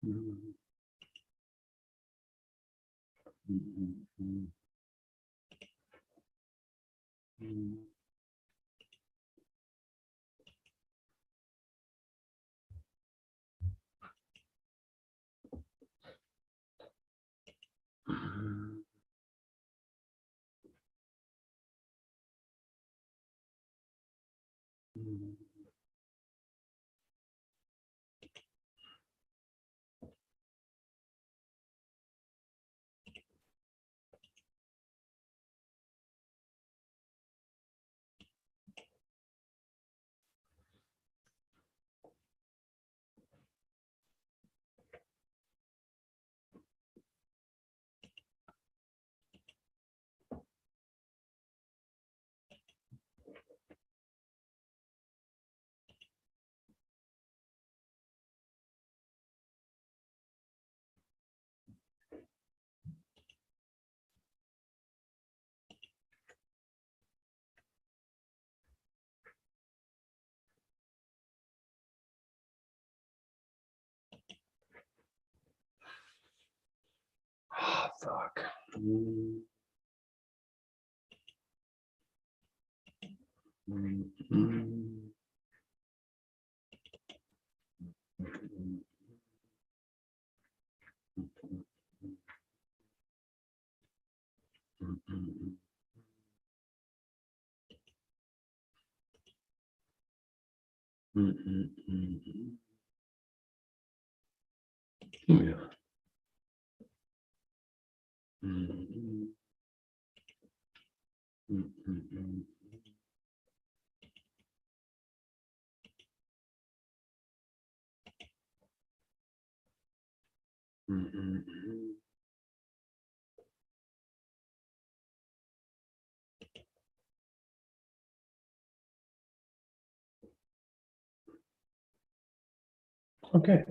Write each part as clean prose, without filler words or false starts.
Oh, fuck. Yeah. Okay.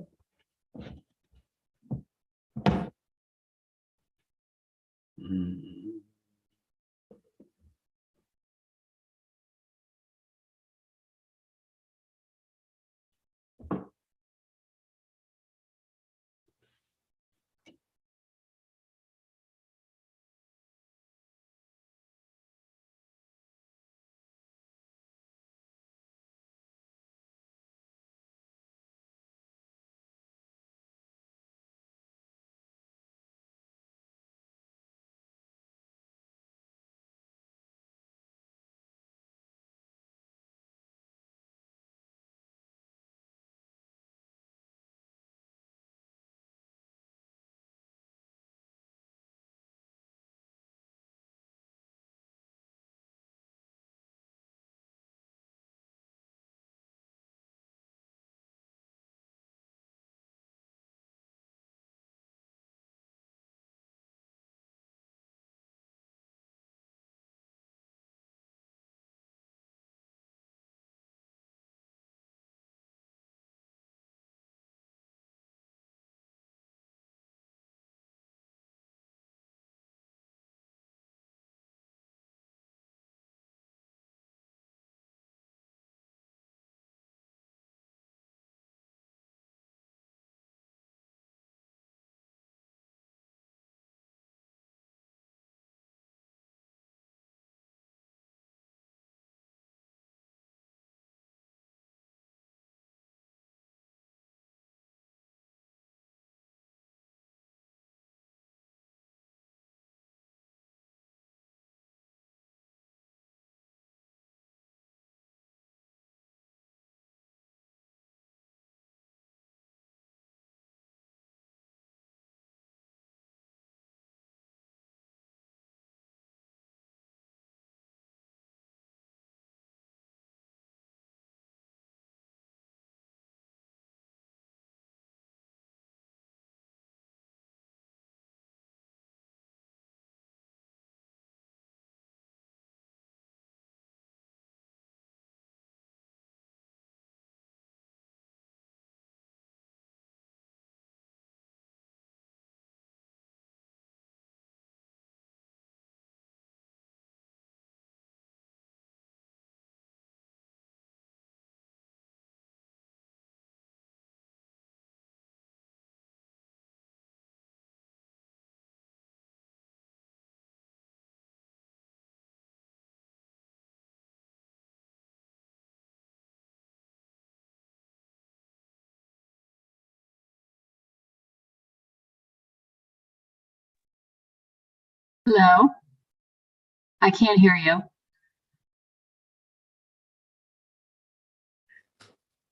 Hello? I can't hear you.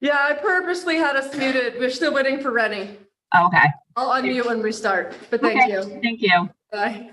Yeah, I purposely had us muted. We're still waiting for Rennie. Okay. I'll unmute when we start, but thank Okay, you. thank you. Bye.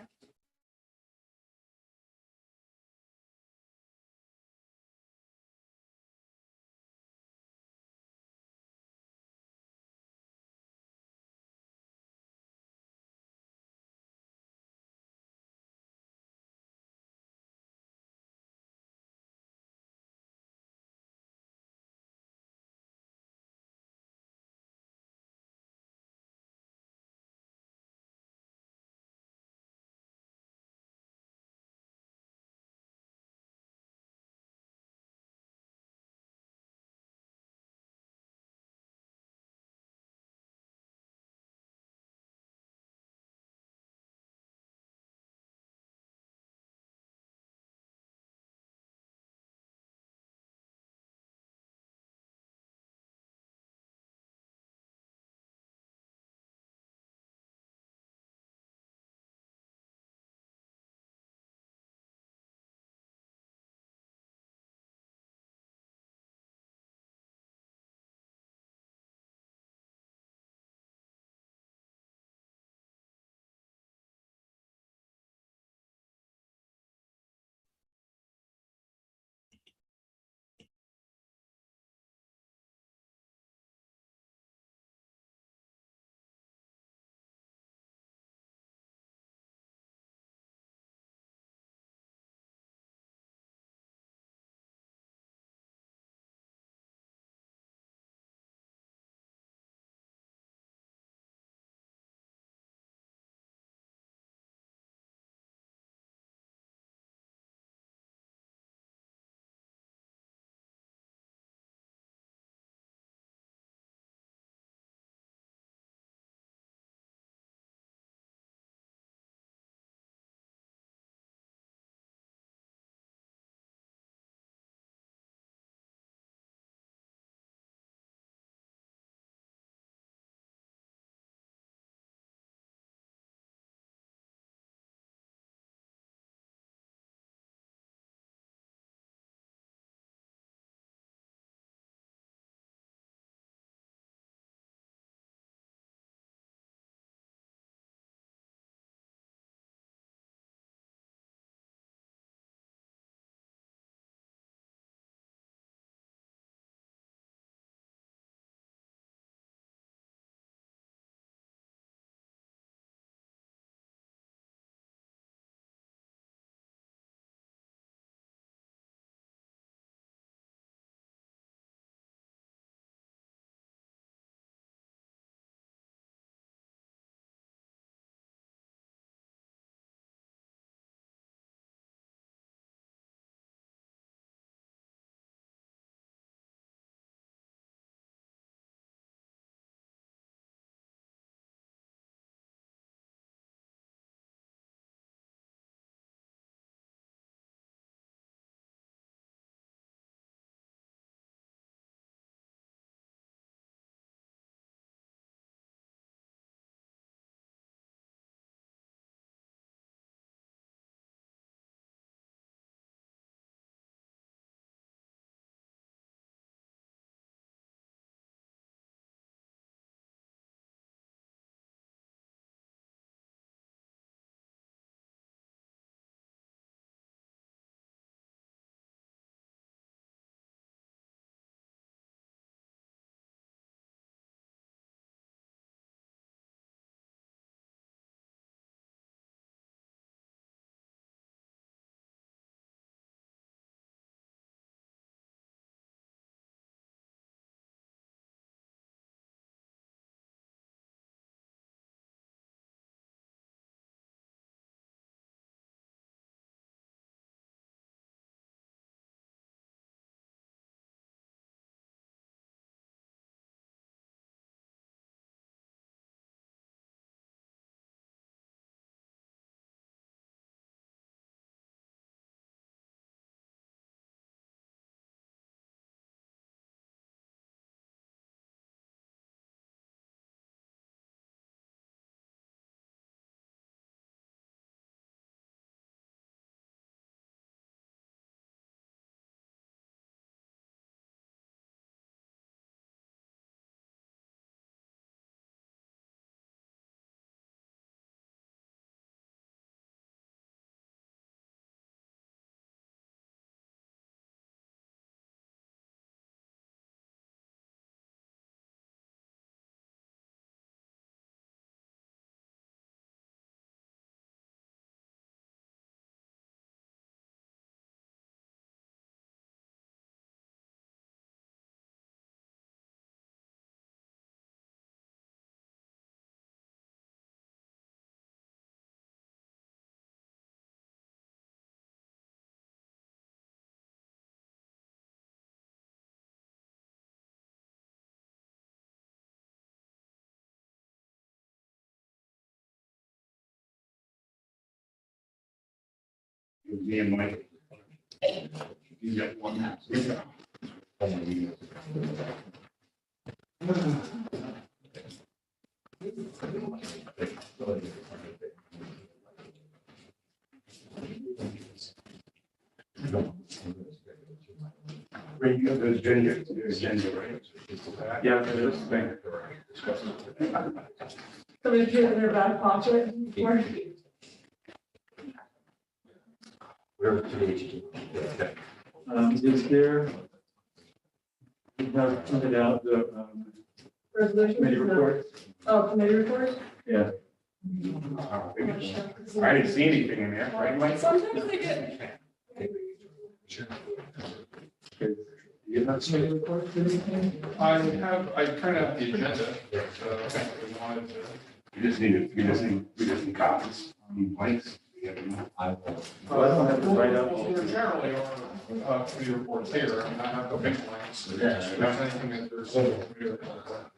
Me and Mike. You got one. Right, you got the agenda, right? Yeah, this thing. Somebody put it in their back pocket. Or- Wherever today. Okay. Is there, we have printed out the Resolution. committee report? Oh, committee report? Yeah. I didn't see anything in there, right, Mike? Sometimes they get. You have committee reports, anything? I printed out the agenda, so we wanted to. We just need copies, need blanks. We have them. Oh, I don't have to write up. Well, there generally are, committee reports here, and I have the big blanks. If there's anything that there's. Committee report.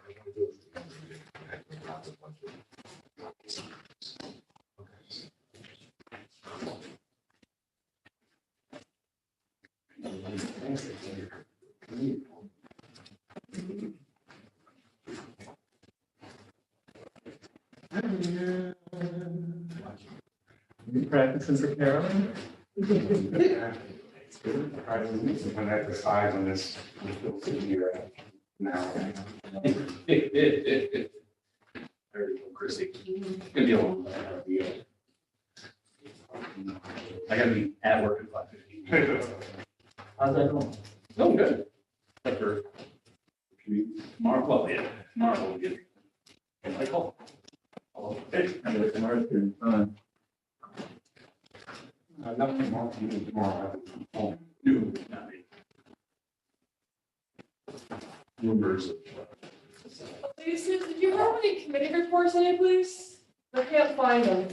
You practicing for Carolyn? It's good. I when I decide on this, we're still sitting here now. There we go, Chrissy. It's gonna be a little. I gotta be at work at 5:15. How's that going? Oh, good. Like for. Tomorrow, well, yeah, tomorrow we'll get. Like, oh. Hey. Tomorrow's pretty fun. Nothing tomorrow, even tomorrow. Oh, noon, not me. Rumors. Lisa, did you have any committee reports in it, please? I can't find them.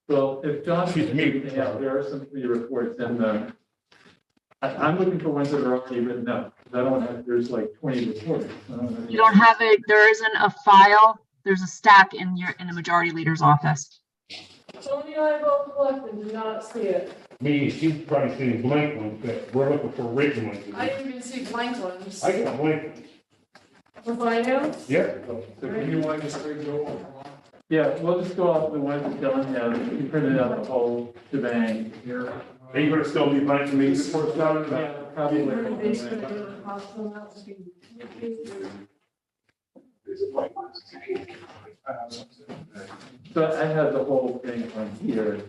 Well, if John. Excuse me. Yeah, there are some committee reports in the. I'm looking for ones that are already written up. 'Cause I don't have, there's like 20 reports. You don't have it, there isn't a file, there's a stack in the majority leader's office. Tony and I both looked and did not see it. Me, she's probably seen blank ones, but we're looking for written ones. I didn't even see blank ones. I got blank ones. For finance? Yeah. So can you want to just go over? Yeah, we'll just go off the ones that John has. We printed out the whole shebang here. Are you gonna still be blank to me before it's done? Yeah, probably. So I have the whole thing on here.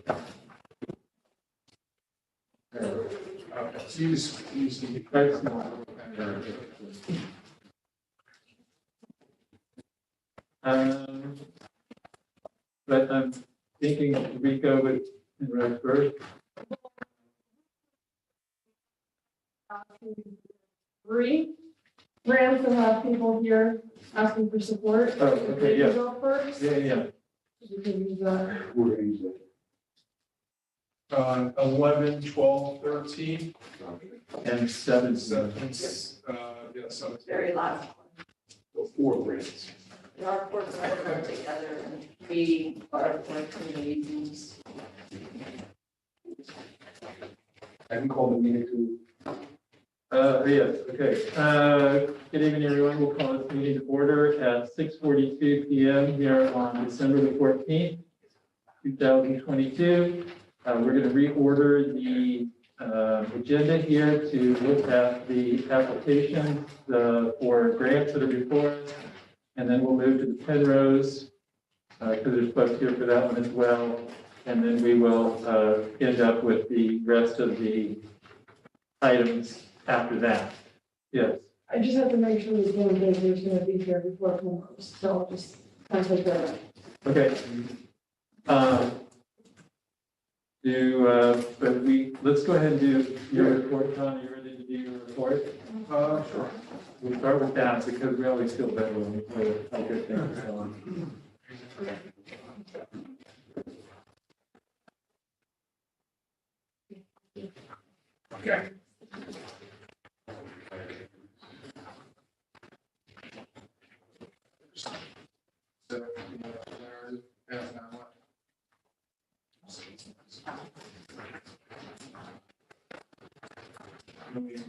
Okay, so you see. That's- But I'm thinking Rico would, in Rexburg. Three. Rams will have people here asking for support. Oh, okay, yeah. Go first. Yeah, yeah. You can use that. We're gonna use it. 11, 12, 13, And 7. yeah, so. Very last one. 4 grants. Our reports are put together and we are like committee meetings. Have you called the meeting to? Yes, okay. Good evening, everyone. We'll call this meeting to order at 6:42 PM here on December the 14th, 2022. We're going to reorder the agenda here to look at the applications for grants that are before us. And then we'll move to the Penrose, because there's folks here for that one as well. And then we will end up with the rest of the items after that. Yes. I just have to make sure that Zoom is gonna be here before tomorrow, so I'll just kind of take care of it. Okay. Let's go ahead and do your report, Tom. You ready to do your report? Sure. We'll start with that because we always feel better when we put a good thing on. Okay. really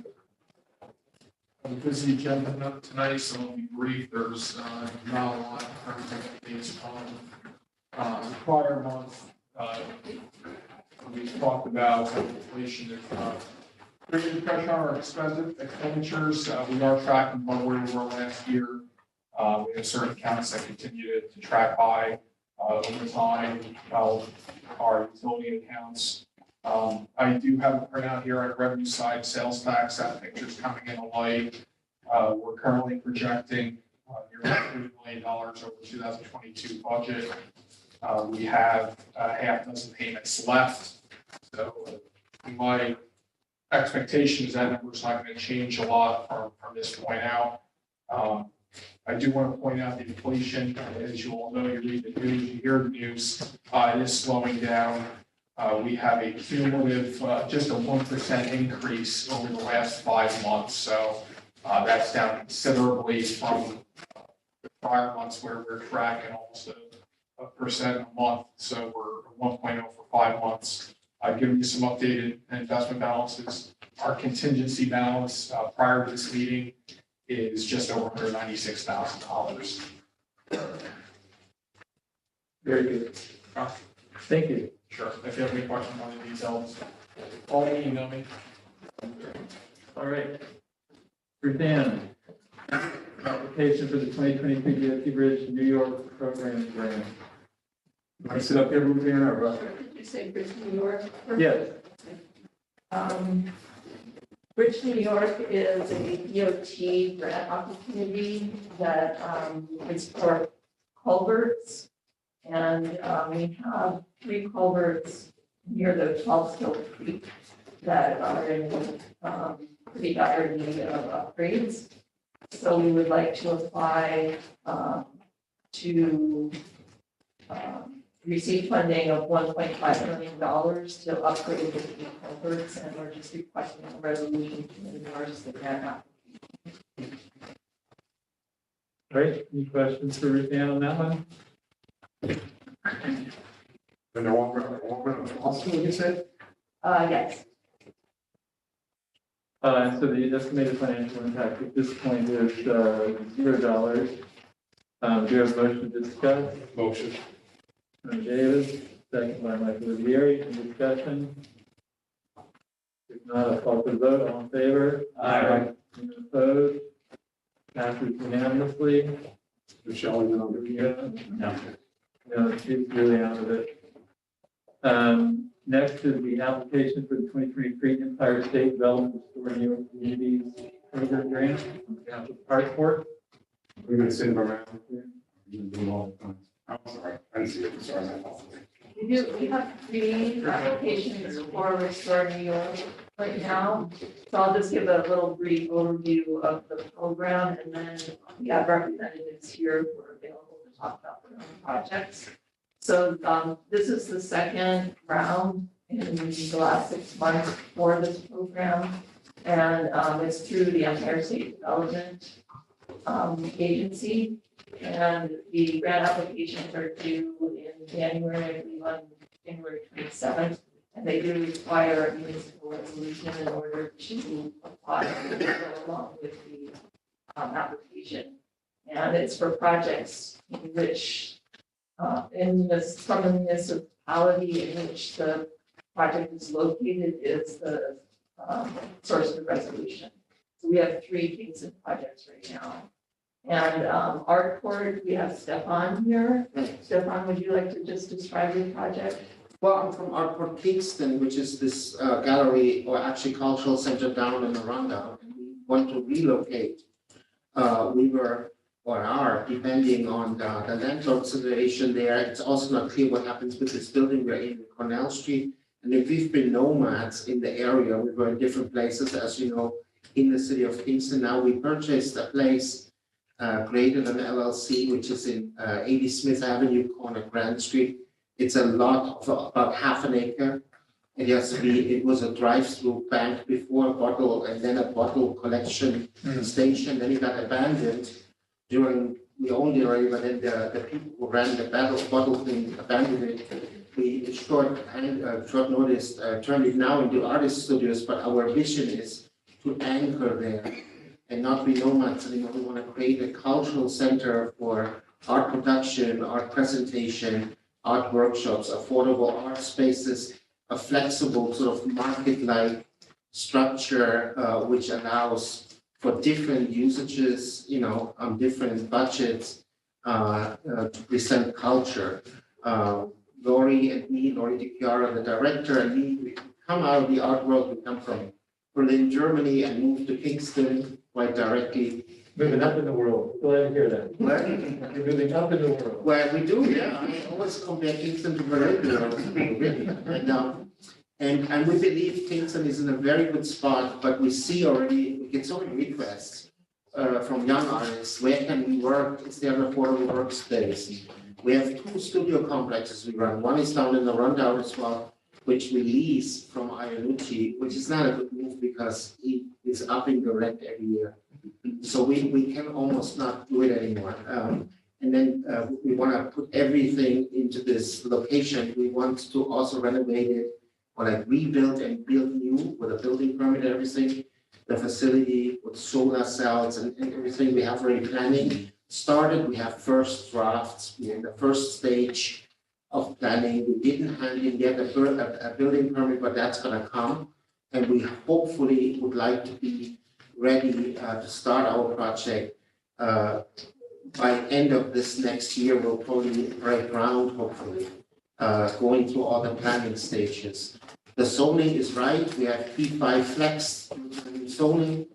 a busy agenda tonight, so I'll be brief. There's not a lot in terms of things on prior month. We talked about inflation is creating pressure on our expenditures. We are tracking about where we were last year. We have certain accounts that continue to track high over time, our utility accounts. I do have a printout here on the revenue side, sales tax, that picture's coming in light. We're currently projecting nearly $3 million over 2022 budget. We have a half dozen payments left. So my expectation is that number's not going to change a lot from this point out. I do want to point out the inflation, as you all know, you read the news, you hear the news, it is slowing down. We have a cumulative, just a 1% increase over the last 5 months. So that's down considerably from the prior months where we're tracking almost a percent a month. So we're 1.0 for 5 months. I've given you some updated investment balances. Our contingency balance prior to this meeting is just over $196,000. Very good. Thank you. Sure. If you have any questions on the details, call me, email me. All right. For Dan, application for the 2023 DOT Bridge New York Program Grant. Want to sit up here, Ruben, or? Did you say Bridge, New York? Yes. Bridge, New York is a DOT grant opportunity that is for culverts. And we have 3 culverts near the 12 Hill Creek that are in pretty dire need of upgrades. So we would like to apply to receive funding of $1.5 million to upgrade the 3 culverts, and we're just requesting a resolution to endorse the grant application. Great. Any questions for Ruth Ann on that one? And they're one hospital, you said? Yes. So the estimated financial impact at this point is $0. Do you have a motion to discuss? Motion. Davis, second by Michael Ruggieri. Any discussion? If not, I'll call for the vote. All in favor? Aye. Any opposed? Passes unanimously. Michelle, you know, Yeah. No, she's really out of it. Next is the application for the 2023 Empire State Development Store New York Communities Program Grant on behalf of Hartford. we're going to sit around here. We're going to do all the time. I'm sorry. I didn't see it. Sorry. We have 3 applications for Restore New York right now. So I'll just give a little brief overview of the program, and then we have representatives here who are available to talk about their own projects. So this is the second round in the last 6 months for this program. And it's through the Empire State Development Agency. And the grant applications are due in January, I believe on January 27th. And they do require a municipal resolution in order to apply and go along with the application. And it's for projects in which from the municipality in which the project is located is the source of the resolution. So we have 3 Kingston projects right now. And our court, we have Stefan here. Stefan, would you like to just describe your project? Well, I'm from Artport Kingston, which is this gallery or actually cultural center down in Arundel. We want to relocate. We were or are depending on the landlord situation there. It's also not clear what happens with this building. We're in Cornell Street. And if we've been nomads in the area, we were in different places, as you know, in the city of Kingston. Now we purchased a place created an LLC, which is in 80 Smith Avenue, corner Grand Street. It's a lot of about half an acre. It was a drive-through bank before, a bottle, and then a bottle collection station. Then it got abandoned during, we owned it already, but then the people who ran the bottle thing abandoned it. We short notice turned it now into artist studios, but our vision is to to anchor there and not be nomads anymore. We want to create a cultural center for art production, art presentation, art workshops, affordable art spaces, a flexible sort of market-like structure, which allows for different usages, on different budgets, to present culture. Lori DiChiara, the director, and me, we come out of the art world. We come from Berlin, Germany, and moved to Kingston quite directly. Moving up in the world. Glad to hear that. Where? You're moving up in the world. Well, we do, yeah. I always compare Kingston to Berlin, really. And we believe Kingston is in a very good spot, but we get so many requests from young artists. Where can we work? Is there an affordable workspace? We have 2 studio complexes we run. One is down in the rundown as well, which we lease from Iannucci, which is not a good move because he is upping the rent every year. So we can almost not do it anymore. And then we want to put everything into this location. We want to also renovate it or like rebuild and build new with a building permit and everything. The facility with solar cells and everything we have already planning started. We have first drafts. We're in the first stage of planning. We didn't hand in yet a building permit, but that's going to come. And we hopefully would like to be ready to start our project. By end of this next year, we'll probably break ground, hopefully, going through all the planning stages. The zoning is right. We have P5 flex zoning.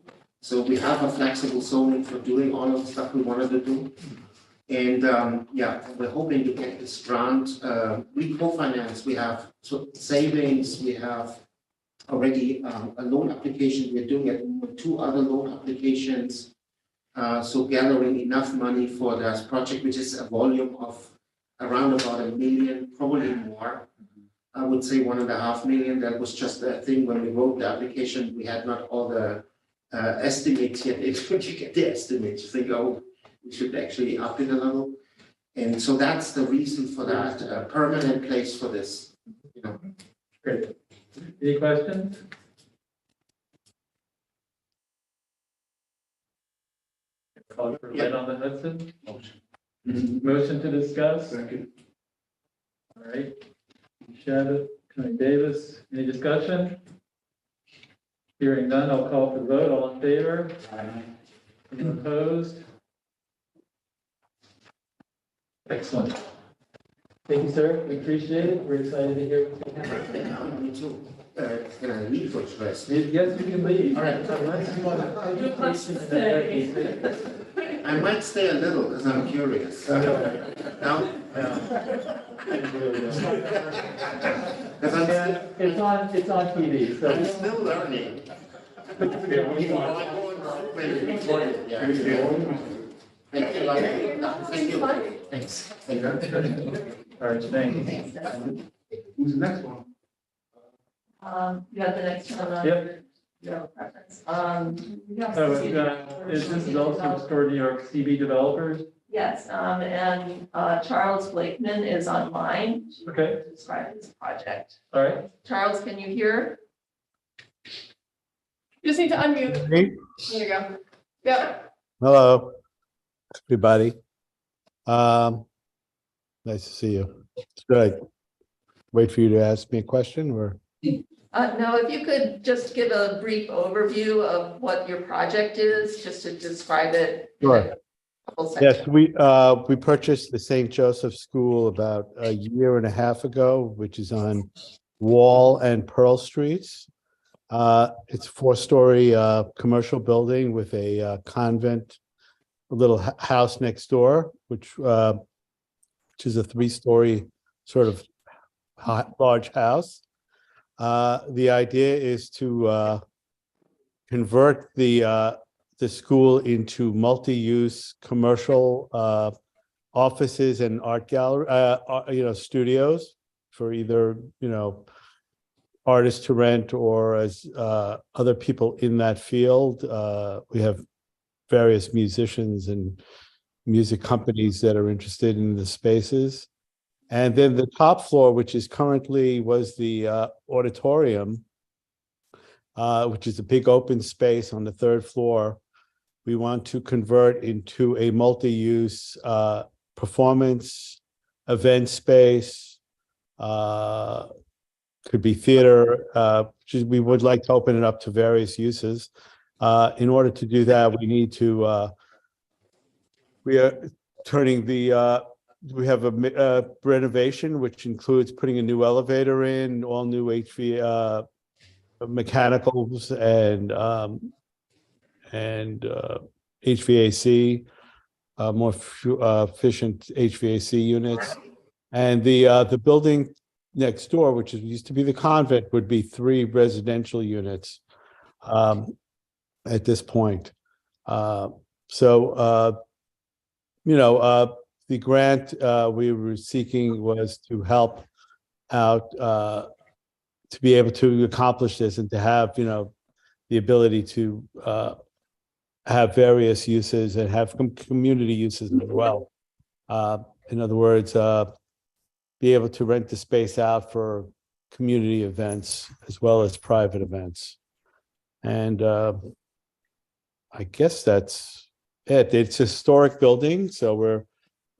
So we have a flexible zoning for doing all of the stuff we wanted to do. And we're hoping to get this grant. We co-finance, we have savings, we have already a loan application. We're doing it with 2 other loan applications. So gathering enough money for this project, which is a volume of around about $1 million, probably more. I would say 1.5 million. That was just a thing when we wrote the application. We had not all the estimates yet. It's when you get the estimates, you think, oh, we should actually up it a little. And so that's the reason for that, a permanent place for this. Great. Any questions? Call for a vote on the Hudson. Motion to discuss. Second. All right. Shabbat, Connie Davis, any discussion? Hearing none, I'll call for the vote. All in favor? Any opposed? Excellent. Thank you, sir. We appreciate it. We're excited to hear what you have. Me too. Can I leave for first? Yes, you can leave. All right. Unless you want to. Good place to stay. I might stay a little because I'm curious. Now, because It's on TV, so. I'm still learning. Thank you. Thanks. All right, thanks. Who's the next one? You have the next one on Yep. your preference. This is also Store New York CB developers. Yes, and Charles Blakeman is online. Okay. To describe his project. All right. Charles, can you hear? You just need to unmute. Hey, There you go. Yep. hello, everybody. Nice to see you. Should I wait for you to ask me a question or? No, if you could just give a brief overview of what your project is, just to describe it. Sure. Couple Yes, sections. we purchased the St. Joseph School about a year and a half ago, which is on Wall and Pearl Streets. It's a 4-story commercial building with a convent, a little house next door, which is a 3-story sort of large house. The idea is to convert the school into multi-use commercial offices and art gallery, studios for either, artists to rent or as other people in that field. We have various musicians and music companies that are interested in the spaces. And then the top floor, which is currently was the auditorium, which is a big open space on the third floor. We want to convert into a multi-use performance event space. Could be theater. We would like to open it up to various uses. In order to do that, we need to. We are turning the. We have a renovation, which includes putting a new elevator in, all new HV mechanicals and HVAC, more efficient HVAC units. And the building next door, which used to be the convent, would be 3 residential units at this point. The grant we were seeking was to help out to be able to accomplish this and to have, the ability to have various uses and have community uses as well. In other words, be able to rent the space out for community events as well as private events. And I guess that's it. It's a historic building, so we're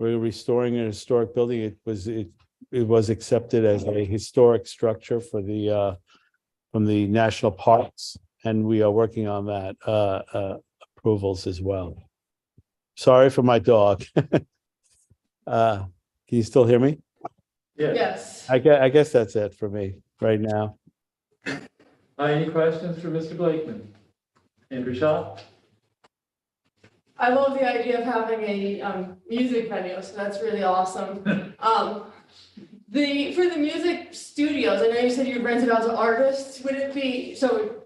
restoring a historic building. It was accepted as a historic structure for the from the national parks, and we are working on that approvals as well. Sorry for my dog. Can you still hear me? Yeah. Yes. I guess that's it for me right now. Any questions for Mr. Blakeman? Andrew Shaw? I love the idea of having a music venue, so that's really awesome. For the music studios, I know you said you'd rent it out to artists. Would it be, so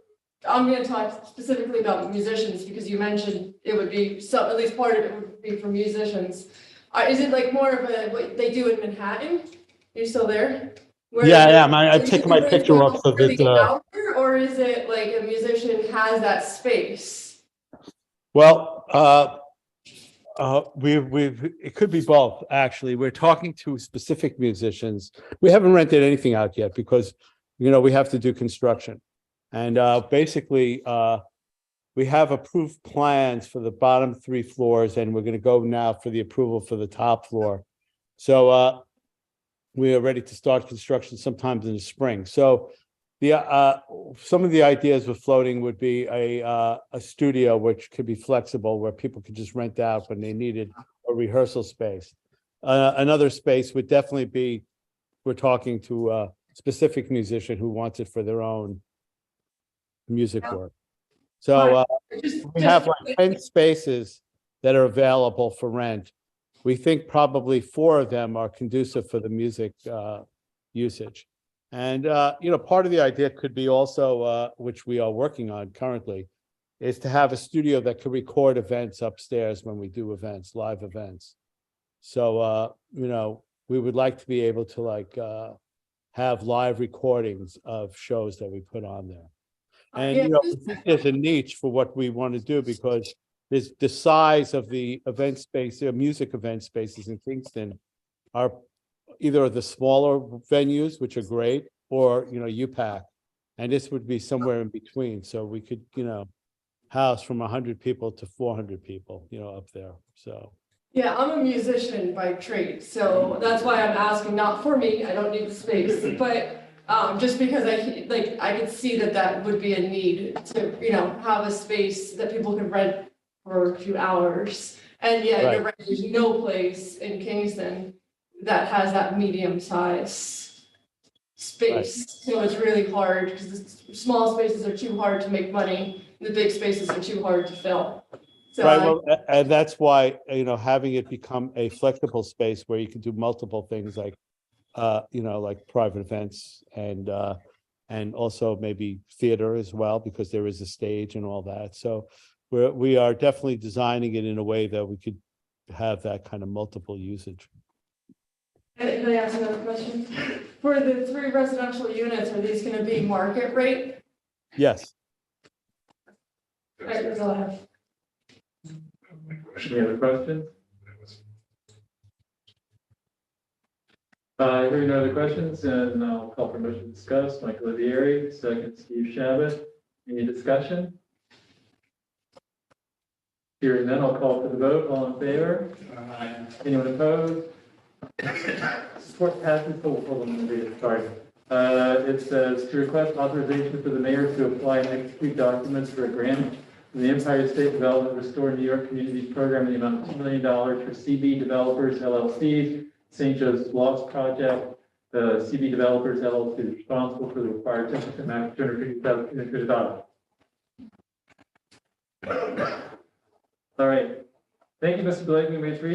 I'm going to talk specifically about musicians because you mentioned it would be, so at least part of it would be for musicians. Is it like more of what they do in Manhattan? Are you still there? Yeah, I am. I'm taking my picture up so that. Or is it like a musician has that space? Well, it could be both, actually. We're talking to specific musicians. We haven't rented anything out yet because, we have to do construction. And basically, we have approved plans for the bottom 3 floors, and we're going to go now for the approval for the top floor. So we are ready to start construction sometime in the spring. So some of the ideas we're floating would be a studio which could be flexible, where people could just rent out when they needed a rehearsal space. Another space would definitely be, we're talking to a specific musician who wants it for their own music work. So we have like 10 spaces that are available for rent. We think probably 4 of them are conducive for the music usage. And, part of the idea could be also, which we are working on currently, is to have a studio that could record events upstairs when we do events, live events. So, we would like to be able to have live recordings of shows that we put on there. And, I think there's a niche for what we want to do because there's the size of the event space, music event spaces in Kingston are either the smaller venues, which are great, or, UPAC. And this would be somewhere in between. So we could, house from 100 people to 400 people, up there. So. Yeah, I'm a musician by trade, so that's why I'm asking, not for me, I don't need the space, but just because I could see that would be a need to, have a space that people could rent for a few hours. And yeah, you're right, there's no place in Kingston that has that medium size space. So it's really hard because the small spaces are too hard to make money. The big spaces are too hard to fill. So well, and that's why, having it become a flexible space where you can do multiple things like, like private events and also maybe theater as well, because there is a stage and all that. So we are definitely designing it in a way that we could have that kind of multiple usage. Can I ask another question? For the 3 residential units, are these going to be market rate? Yes. All right, that's all I have. Any other questions? Hearing no other questions, and I'll call for motion to discuss. Michael Lavieri, second Steve Shabbat. Any discussion? Hearing none, I'll call for the vote. All in favor? Anyone opposed? Support passes. Oh, hold on, let me read it. Sorry. It says to request authorization for the mayor to apply and execute documents for a grant from the Empire State Development Restore New York Communities Program in the amount of $2 million for CB Developers LLC, St. Joseph's Lost Project. The CB Developers LLC is responsible for the required 10% match, $250,000. All right. Thank you, Mr. Blake.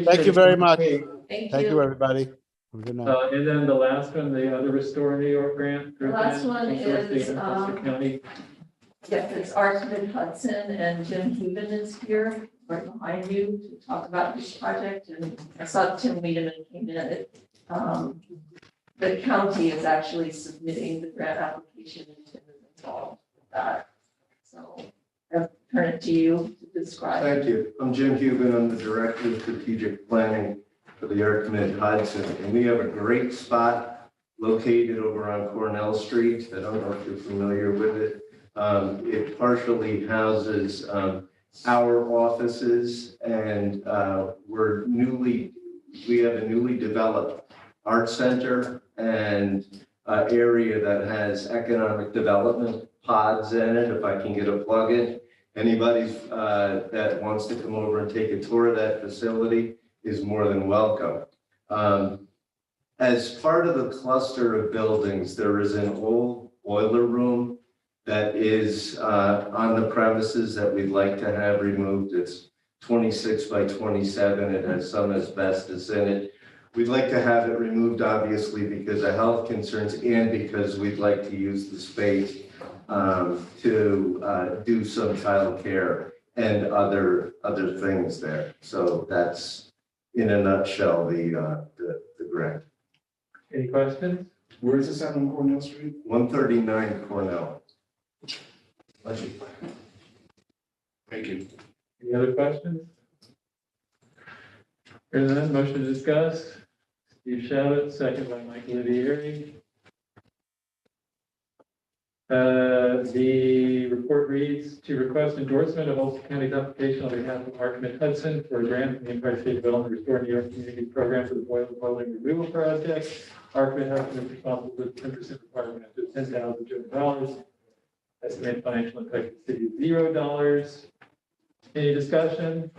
Thank you very much. Thank Thank you, you. everybody. Have a good night. And then the last one, the other Restore New York grant. The last one St. George State is, and Custer County. Yes, it's Archibald Hudson and Jim Huben is here, right behind you to talk about this project. And I saw Tim Wiedemann came in. The county is actually submitting the grant application and Tim is involved with that. So I'll turn it to you to describe. Thank you. I'm Jim Huben. I'm the Director of Strategic Planning for the Archibald Hudson. And we have a great spot located over on Cornell Street. I don't know if you're familiar with it. It partially houses our offices, and we have a newly developed art center and area that has economic development pods in it, if I can get a plug in. Anybody that wants to come over and take a tour of that facility is more than welcome. As part of the cluster of buildings, there is an old boiler room that is on the premises that we'd like to have removed. It's 26 by 27. It has some asbestos in it. We'd like to have it removed, obviously, because of health concerns and because we'd like to use the space to do some childcare and other things there. So that's, in a nutshell, the grant. Any questions? Where is this at on Cornell Street? 139 Cornell. Thank you. Any other questions? Hearing none, motion to discuss. Steve Shabbat, second by Mike Olivieri. The report reads to request endorsement of Ulster County's application on behalf of Archibald Hudson for a grant from the Empire State Development Restore New York Community Program for the boiling removal project. Archibald Hudson is responsible for the 10% requirement up to $10,000. Estimated financial impact to the city is $0. Any discussion?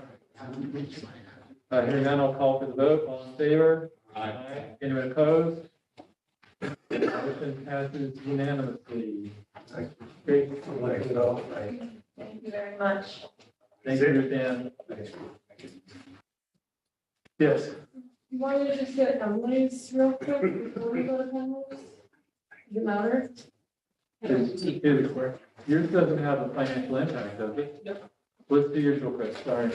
Hearing none, I'll call for the vote. All in favor? Aye. Anyone opposed? Motion passes unanimously. Great. Thank Thank you very much. Thank you, Dan. Yes. You want me to just get Emily's real quick before we go to panels? Does it matter? Yours doesn't have a financial impact, does it? Nope. Let's do yours real quick. Sorry.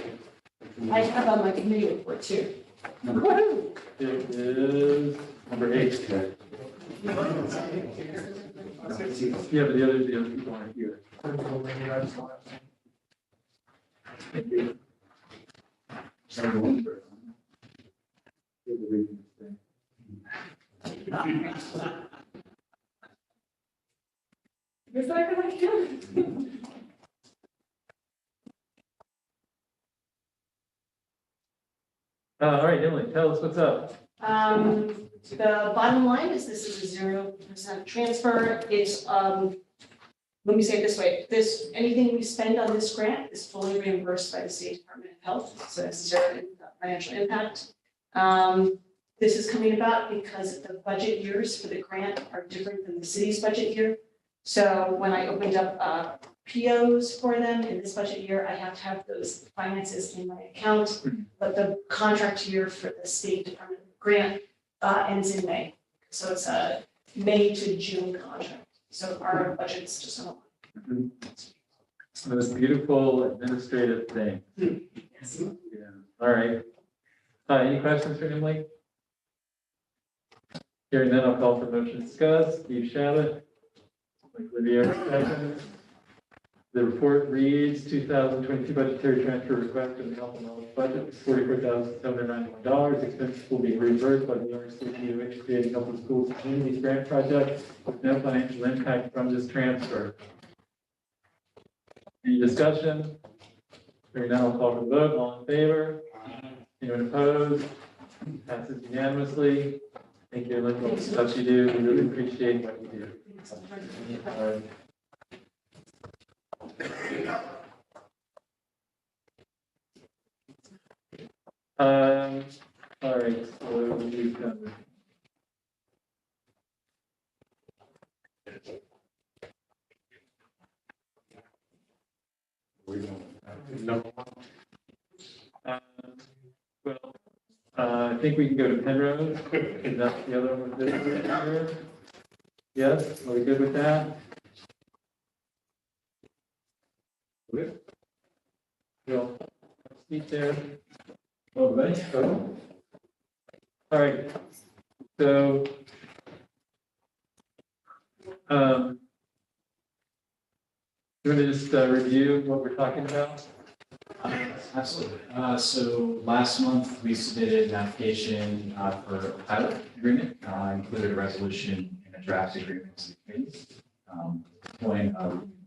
I have on my committee report too. It is number 8. Yeah, but the other people aren't here. Thank you. You're not gonna kill it. All right, Emily, tell us what's up. The bottom line is this is a 0% transfer. It's, let me say it this way, anything we spend on this grant is fully reimbursed by the State Department of Health, so it's zero financial impact. This is coming about because the budget years for the grant are different than the city's budget year. So when I opened up POs for them in this budget year, I have to have those finances in my account. But the contract year for the State Department grant ends in May. So it's a May to June contract. So our budget's just on. Those beautiful administrative thing. Yes. Yeah. All right. Any questions for Emily? Hearing none, I'll call for motion to discuss. Steve Shabbat. Mike Olivier, second. The report reads 2022 budgetary transfer request in the health and wellness budget is $44,791. Expenses will be reimbursed by the New York State DOH creating Health and Schools Communities Grant Project with no financial impact from this transfer. Any discussion? Hearing none, I'll call for the vote. All in favor? Anyone opposed? Passes unanimously. Thank you, Lincoln, for what you do. We really appreciate what you do. All right. All right, so we've done. Number one. Well, I think we can go to Penrose. Is that the other one with this here? Yes, are we good with that? Good. Bill, speak there. Oh, right. Oh. All right. So, you want to just review what we're talking about? Absolutely. So last month, we submitted an application for a pilot agreement, included a resolution and a draft agreement to the committee. Point,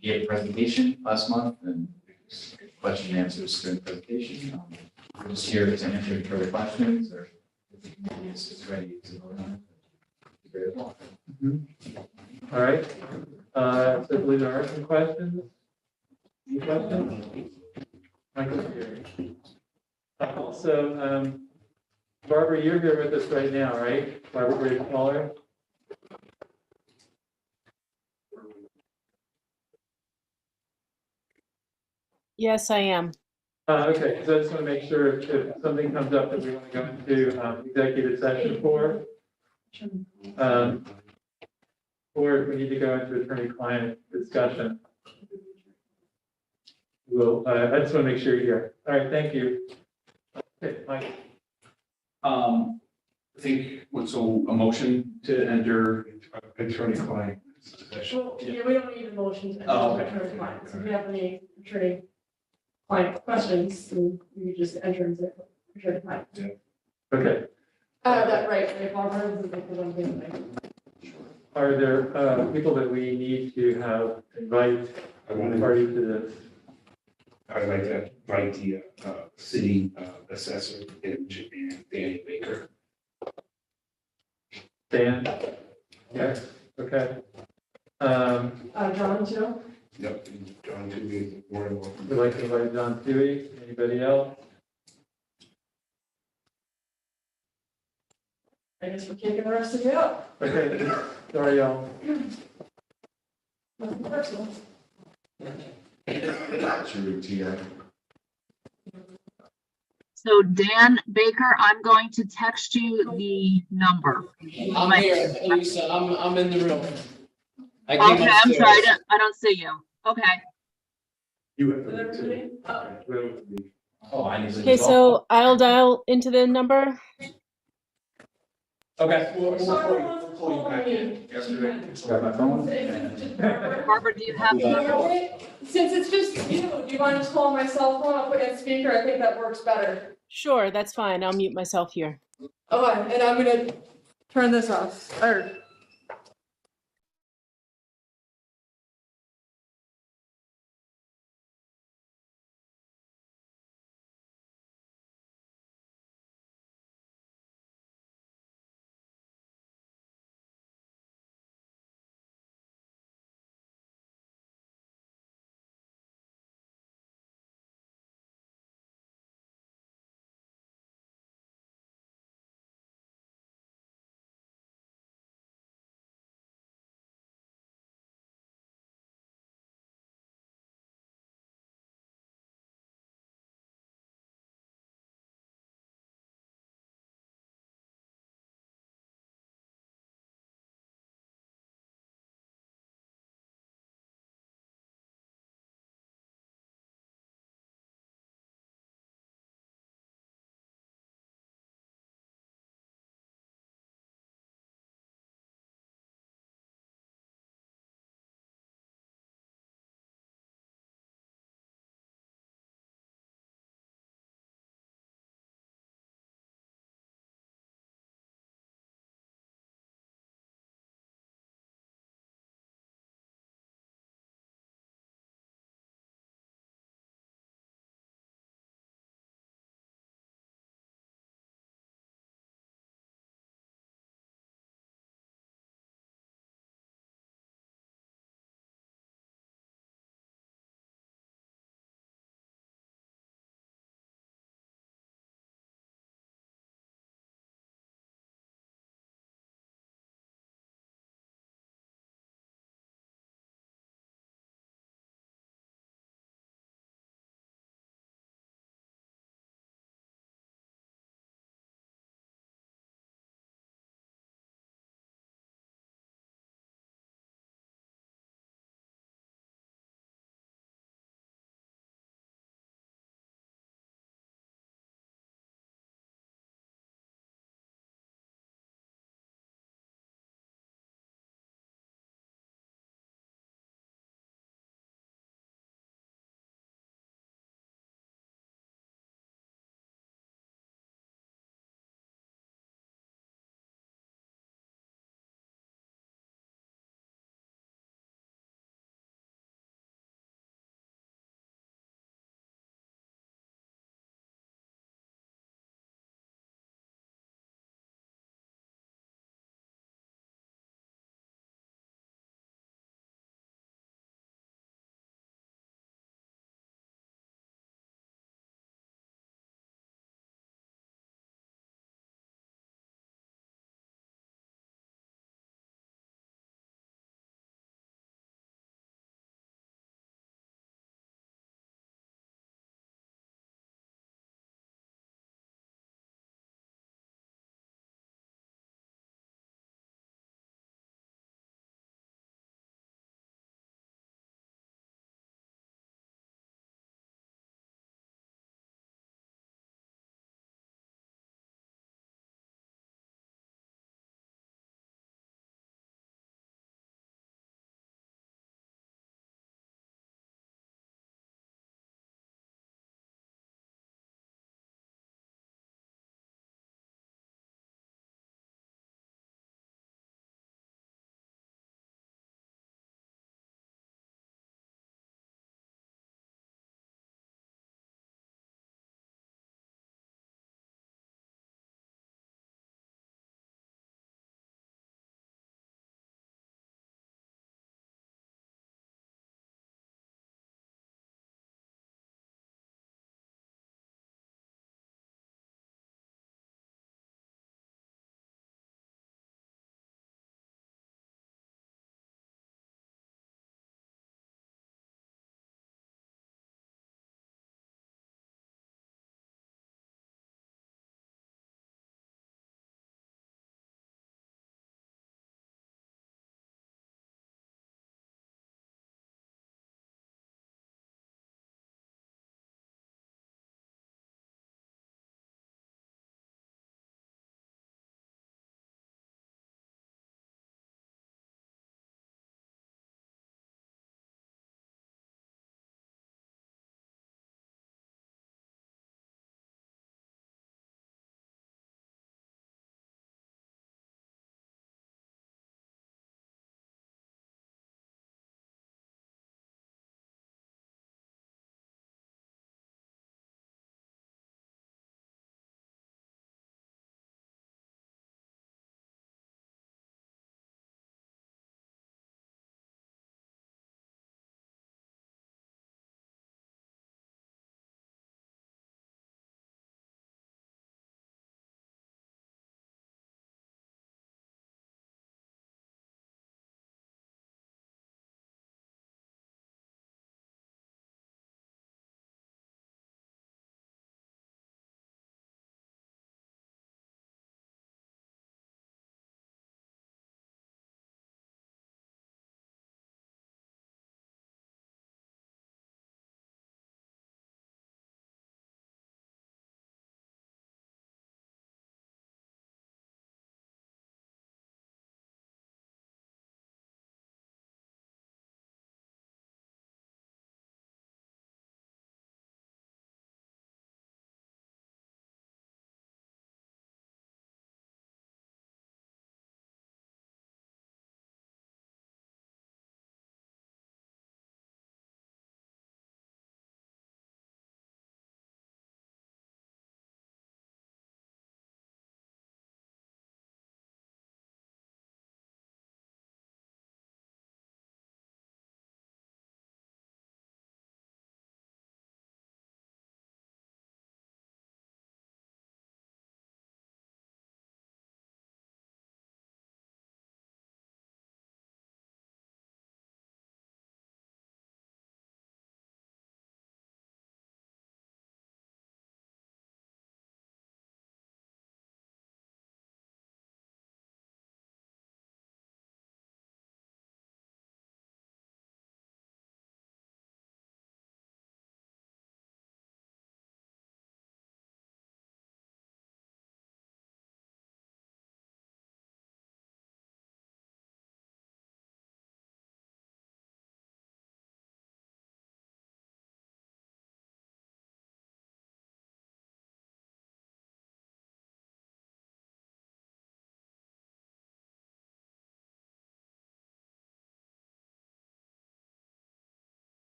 gave a presentation last month and question and answers during the presentation. We're just here to answer any further questions or if the committee is ready to vote on it. Very well. All right. So I believe there are some questions. Any questions? Michael's here. Also, Barbara, you're here with us right now, right? Barbara Grace Waller. Yes, I am. Okay, so I just want to make sure if something comes up that we want to go into executive session for, or if we need to go into attorney-client discussion. Well, I just want to make sure you're here. All right, thank you. Okay, Mike. I think, so a motion to enter Attorney-client. Well, yeah, we don't need a motion to Oh, okay. enter clients. If you have any attorney client questions, then you just enter into attorney client. Okay. That right, Barbara, this is the one thing. Are there people that we need to have invite party to this? I'd like to invite the city assessor and Danny Baker. Dan? Yes, okay. John, Joe? Yep, John to be more than welcome. We'd like to invite John Dewey. Anybody else? I guess we're kicking the rest of you out. Okay, sorry, y'all. Nothing personal. So Dan Baker, I'm going to text you the number. I'm here, Lisa. I'm in the room. I came Okay, I'm sorry, upstairs. I don't see you. Okay. You have Is that everybody? Oh, I need to. Okay, so I'll dial into the number. Okay. We'll call you back in yesterday. Got my phone? Barbara, do you have the number? Since it's just you, do you mind just calling my cell phone? I'll put it on speaker. I think that works better. Sure, that's fine. I'll mute myself here. Okay, and I'm gonna turn this off, or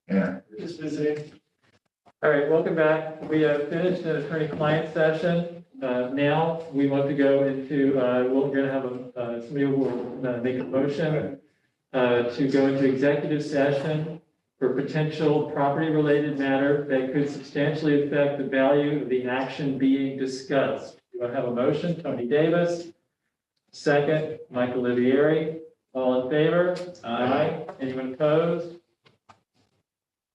Yeah. Just visiting. All right, welcome back. We have finished an attorney-client session. Now we want to go into, we're going to have somebody will make a motion to go into executive session for potential property-related matter that could substantially affect the value of the action being discussed. Do I have a motion? Tony Davis. Second, Michael Olivieri. All in favor? Aye. Anyone opposed?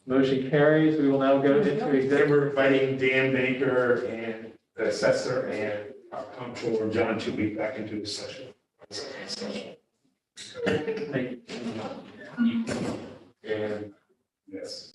Motion carries. We will now go into And executive. we're inviting Dan Baker and the assessor and our comptroller, John, to be back into the session. Thank you. And yes.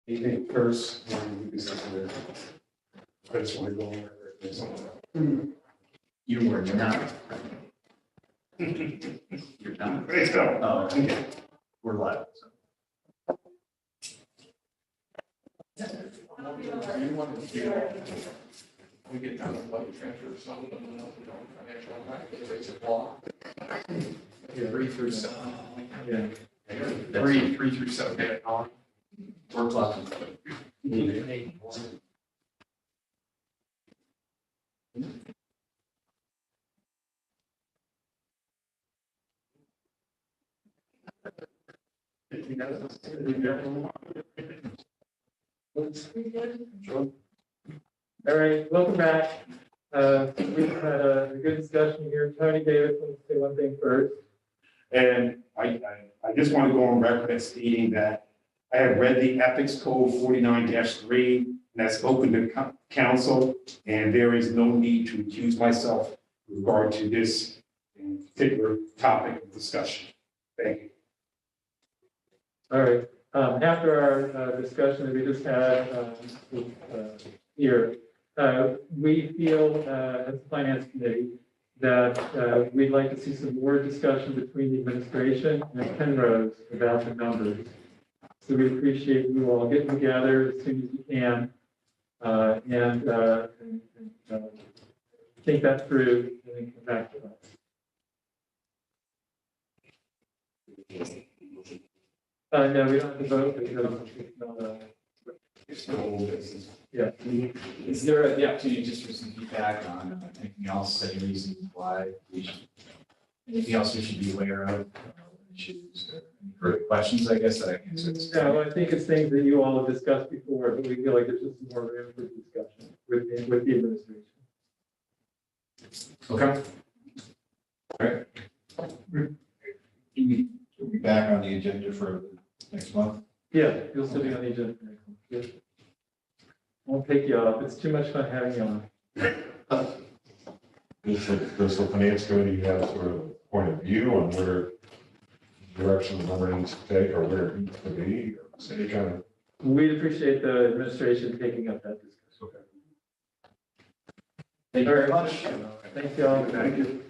Anything first, we can say that. I just want to go over something. You were not. You're not. Let's go. Oh, okay. We're live. You want to do, we get down to budget transfer or something, financial impact, it's a block. Yeah, 3 through 7. Yeah. 3 through 7, get it on. We're clocking. All right, welcome back. We've had a good discussion here. Tony Davis, let's say one thing first. And I just want to go on record as stating that I have read the Ethics Code 49-3, and that's open to council, and there is no need to accuse myself with regard to this particular topic of discussion. Thank you. All right, after our discussion that we just had here, we feel as a finance committee that we'd like to see some more discussion between the administration and Penrose about the numbers. So we appreciate you all getting together as soon as you can and think that through and then come back to us. No, we don't have to vote because it's not It's no old business. yeah. Is there the opportunity just for some feedback on anything else, any reasons why we should, anything else we should be aware of? Issues or any further questions, I guess, that I can answer this. No, I think it's things that you all have discussed before, but we feel like there's just more room for discussion with the administration. Okay. All right. We'll be back on the agenda for next month. Yeah, you'll still be on the agenda. for next month. Yes. Won't take you off. It's too much fun having you on. Does the finance committee have sort of a point of view on where direction the number needs to take or where it needs to be? Or any kind of. We'd appreciate the administration taking up that discussion. Okay. Thank you very much. Thank you all. Thank you.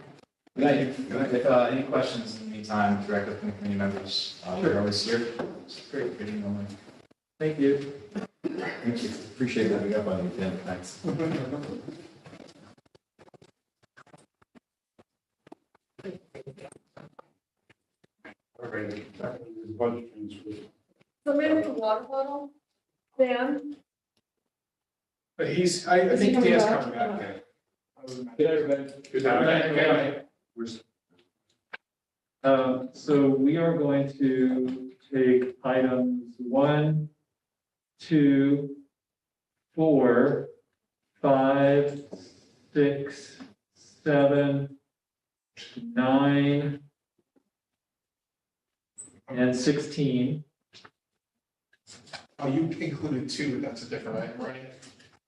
Good night. If any questions in the meantime, direct up from the committee members, we're always here. Great. Good evening. Thank you. Thank you. Appreciate having you up on the agenda. Thanks. All right. Budget transfer. Somebody with a water bottle, Dan? But I think coming Dan's back? coming back. Okay. Good night, everybody. Good night. So we are going to take items 1, 2, 4, 5, 6, 7, 9, and 16. Oh, you included 2, that's a different item, right?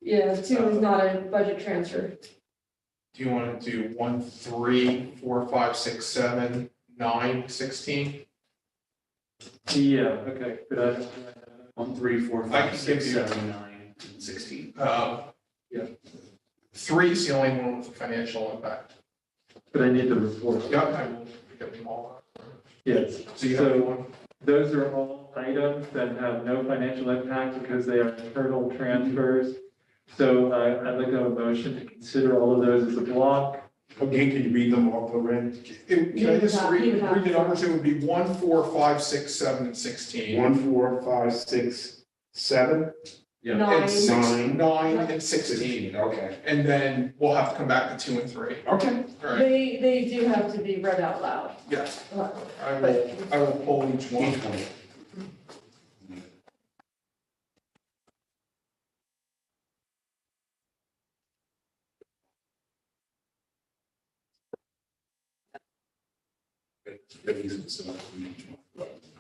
Yeah, 2 is not a budget transfer. Do you want to do 1, 3, 4, 5, 6, 7, 9, 16? Yeah, okay, good. 1, 3, 4, I 5, can 6, give you- 7, 9, 16. Yeah. 3 is the only one with a financial impact. But I need the report. Yeah, I will get them all. Yes. So you have So one. those are all items that have no financial impact because they are internal transfers. So I'd like to have a motion to consider all of those as a block. Again, can you read them off the red? Can I just read You have- the numbers? It would be 1, 4, 5, 6, 7, and 16. 1, 4, 5, 6, 7, And 9. 9 and 16. Okay. And then we'll have to come back to 2 and 3. Okay. All right. They do have to be read out loud. Yes. I will pull each one. Each one.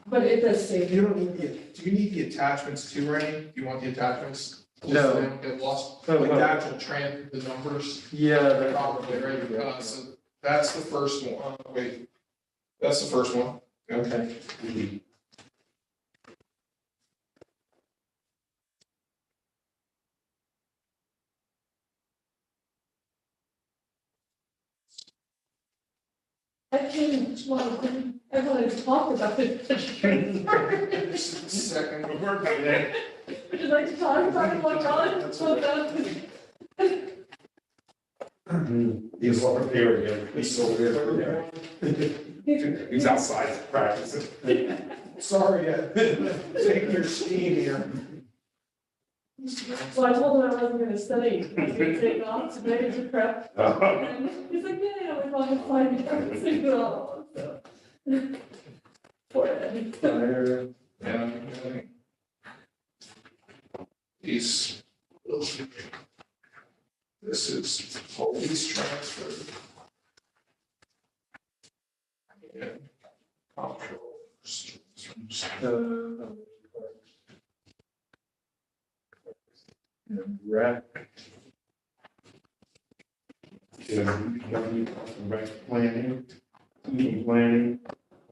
But it does say. You don't need do you need the attachments too, Rennie? Do you want the attachments? No. So they don't get lost, Oh, like well. the actual the numbers, Yeah. probably, right? So that's the first one. Wait, that's the first one. Okay. I can't, well, I wanted to talk about it. Second. We're by then. Would you like to talk about it while John? Slow down. He's all prepared again. He's so weird. He's outside practicing. Sorry, taking your steam here. Well, I told him I wasn't gonna study, I was gonna take off today to prep. And he's like, yeah, we're going to find you. So. Poor Ed. Fire. Yeah. These. This is police transfer. And comptrollers. Rec. Rec planning, team planning,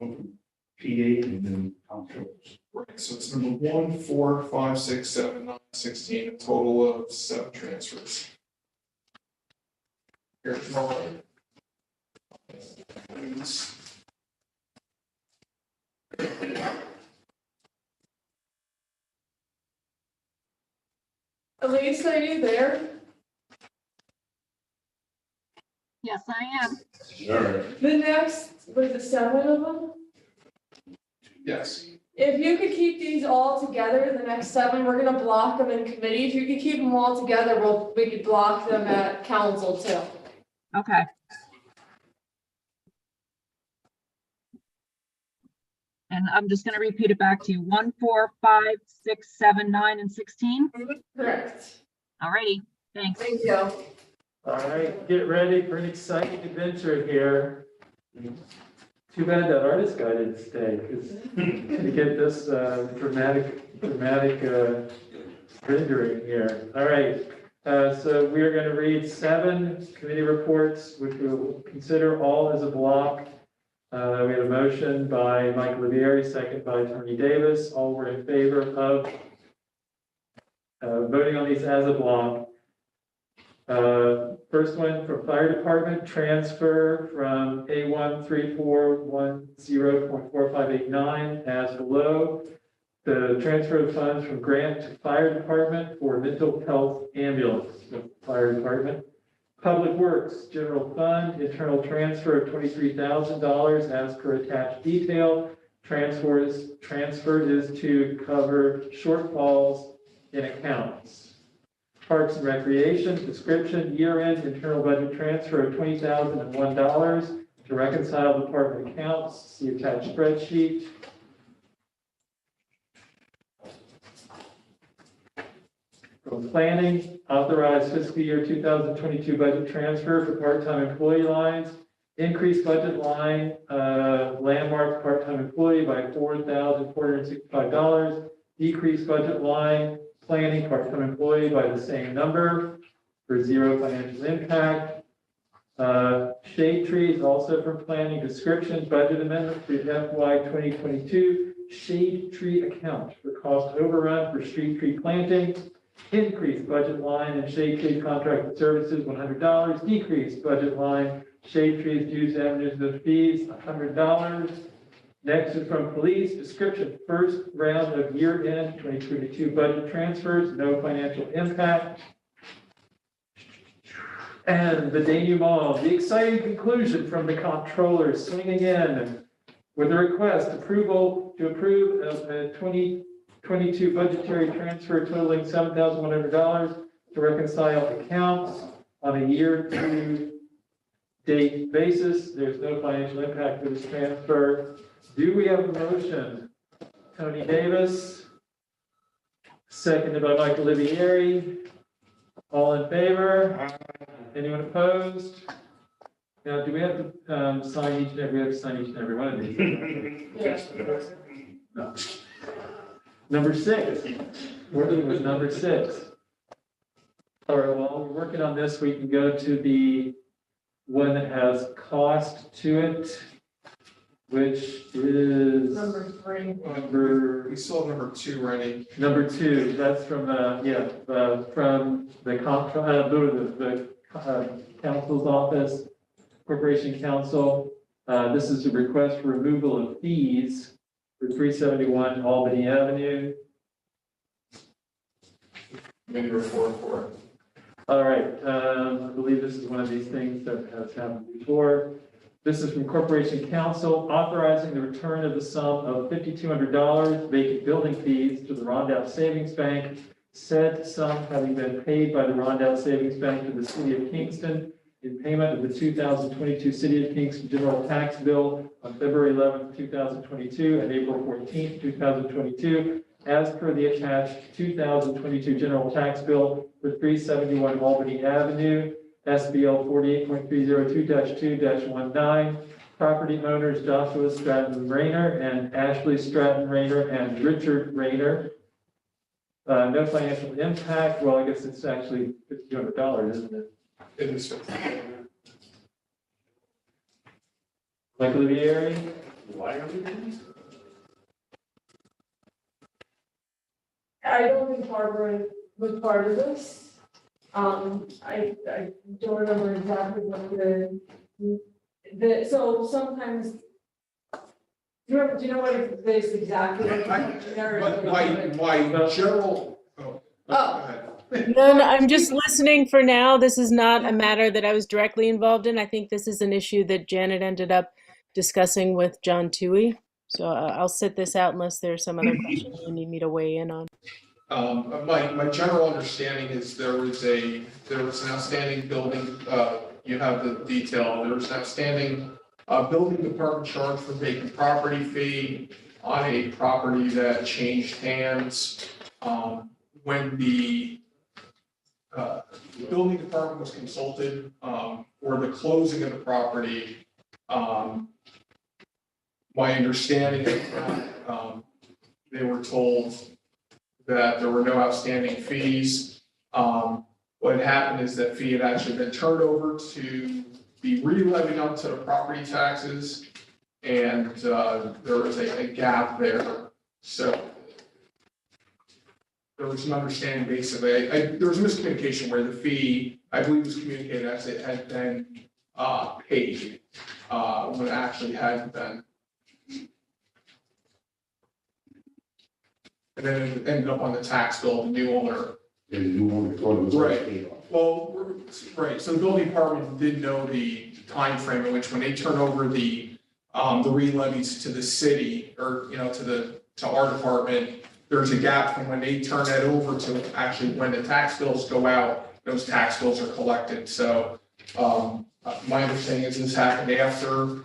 PA, and then controls. Right, so it's number 1, 4, 5, 6, 7, 9, 16, a total of 7 transfers. Here's mine. Elise, are you there? Yes, I am. Sure. The next, was the 7 of them? Yes. If you could keep these all together, the next 7, we're gonna block them in committee. If you could keep them all together, we could block them at council too. Okay. And I'm just gonna repeat it back to you. 1, 4, 5, 6, 7, 9, and 16. Correct. Alrighty, thanks. Thank you. All right, get ready for an exciting adventure here. Too bad that artist guy didn't stay, because to get this dramatic rendering here. All right, so we are going to read 7 committee reports, which we will consider all as a block. We had a motion by Mike Olivieri, second by Tony Davis. All were in favor of voting on these as a block. First one from Fire Department, transfer from A13410.4589 as below. The transfer of funds from grant to Fire Department for mental health ambulance, Fire Department. Public Works, General Fund, internal transfer of $23,000 as per attached detail. Transfer is to cover shortfalls in accounts. Parks and Recreation, description, year-end internal budget transfer of $20,001 to reconcile department accounts. See attached spreadsheet. From Planning, authorize fiscal year 2022 budget transfer for part-time employee lines. Increase budget line, landmark part-time employee by $4,465. Decrease budget line, planning part-time employee by the same number for 0 financial impact. Shade trees also from planning, description, budget amendment to FY 2022 shade tree account for cost overrun for street tree planting. Increase budget line and shade tree contracted services $100. Decrease budget line shade trees dues, avenues, and fees $100. Next is from police, description, first round of year-end 2022 budget transfers, no financial impact. And the denouement, the exciting conclusion from the comptroller swinging in with a request to approve a 2022 budgetary transfer totaling $7,100 to reconcile accounts on a year-to-date basis. There's no financial impact for this transfer. Do we have a motion? Tony Davis, seconded by Mike Olivieri. All in favor? Anyone opposed? Now, do we have to sign each and every, we have to sign each and every one of these? No. Number 6. Working with number 6. All right, while we're working on this, we can go to the one that has cost to it, which is Number 3. We still have number 2 ready. number 2. That's from from the council's office, Corporation Council. This is a request for removal of fees for 371 Albany Avenue. Committee report for it. All right, I believe this is one of these things that has happened before. This is from Corporation Council authorizing the return of the sum of $5,200 vacant building fees to the Rondout Savings Bank. Said sum having been paid by the Rondout Savings Bank to the City of Kingston in payment of the 2022 City of Kingston General Tax Bill on February 11th, 2022 and April 14th, 2022, as per the attached 2022 General Tax Bill for 371 Albany Avenue, SBL 48.302-2-19. Property owners Joshua Stratton Rayner and Ashley Stratton Rayner and Richard Rayner. No financial impact. Well, I guess it's actually $5,200, isn't it? It is. Michael Vieri? Why are we doing this? I don't think Barbara was part of this. I don't remember exactly what so sometimes, do you know what this exactly? My general. Oh. Go ahead. No, I'm just listening for now. This is not a matter that I was directly involved in. I think this is an issue that Janet ended up discussing with John Toohey. So I'll sit this out unless there's some other question you need me to weigh in on. My general understanding is there was an outstanding building, you have the detail, there was an outstanding building department charge for vacant property fee on a property that changed hands. When the building department was consulted for the closing of the property, my understanding is that they were told that there were no outstanding fees. What happened is that fee had actually been turned over to be re-levied onto the property taxes, and there was a gap there. So there was an understanding basically, there was a miscommunication where the fee, I believe, was communicated as it had been paid when it actually hadn't been. And then it ended up on the tax bill of the new owner. And the new owner thought it was Right. paid off. Well, right, so the building department did know the time frame in which when they turn over the re-levies to the city, or, to our department, there's a gap from when they turn that over to actually when the tax bills go out, those tax bills are collected. So, my understanding is this happened after,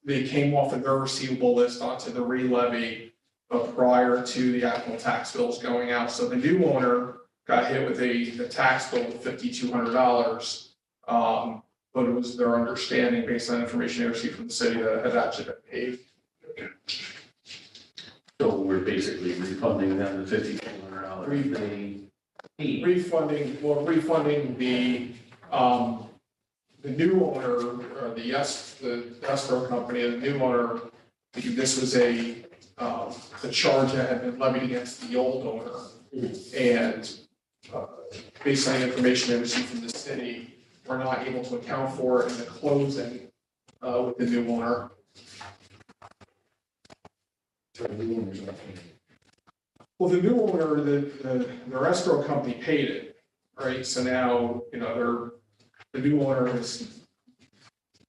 they came off of their receivable list onto the re-levy, but prior to the actual tax bills going out. So the new owner got hit with a tax bill of $5,200. But it was their understanding based on information they received from the city that it had actually been paid. So we're basically refunding them the $5,200 they paid. Refunding the new owner, or the escrow company, the new owner, this was a charge that had been levied against the old owner. And based on the information they received from the city, we're not able to account for it in the closing with the new owner. Well, the new owner, their escrow company paid it, right? So now, the new owner has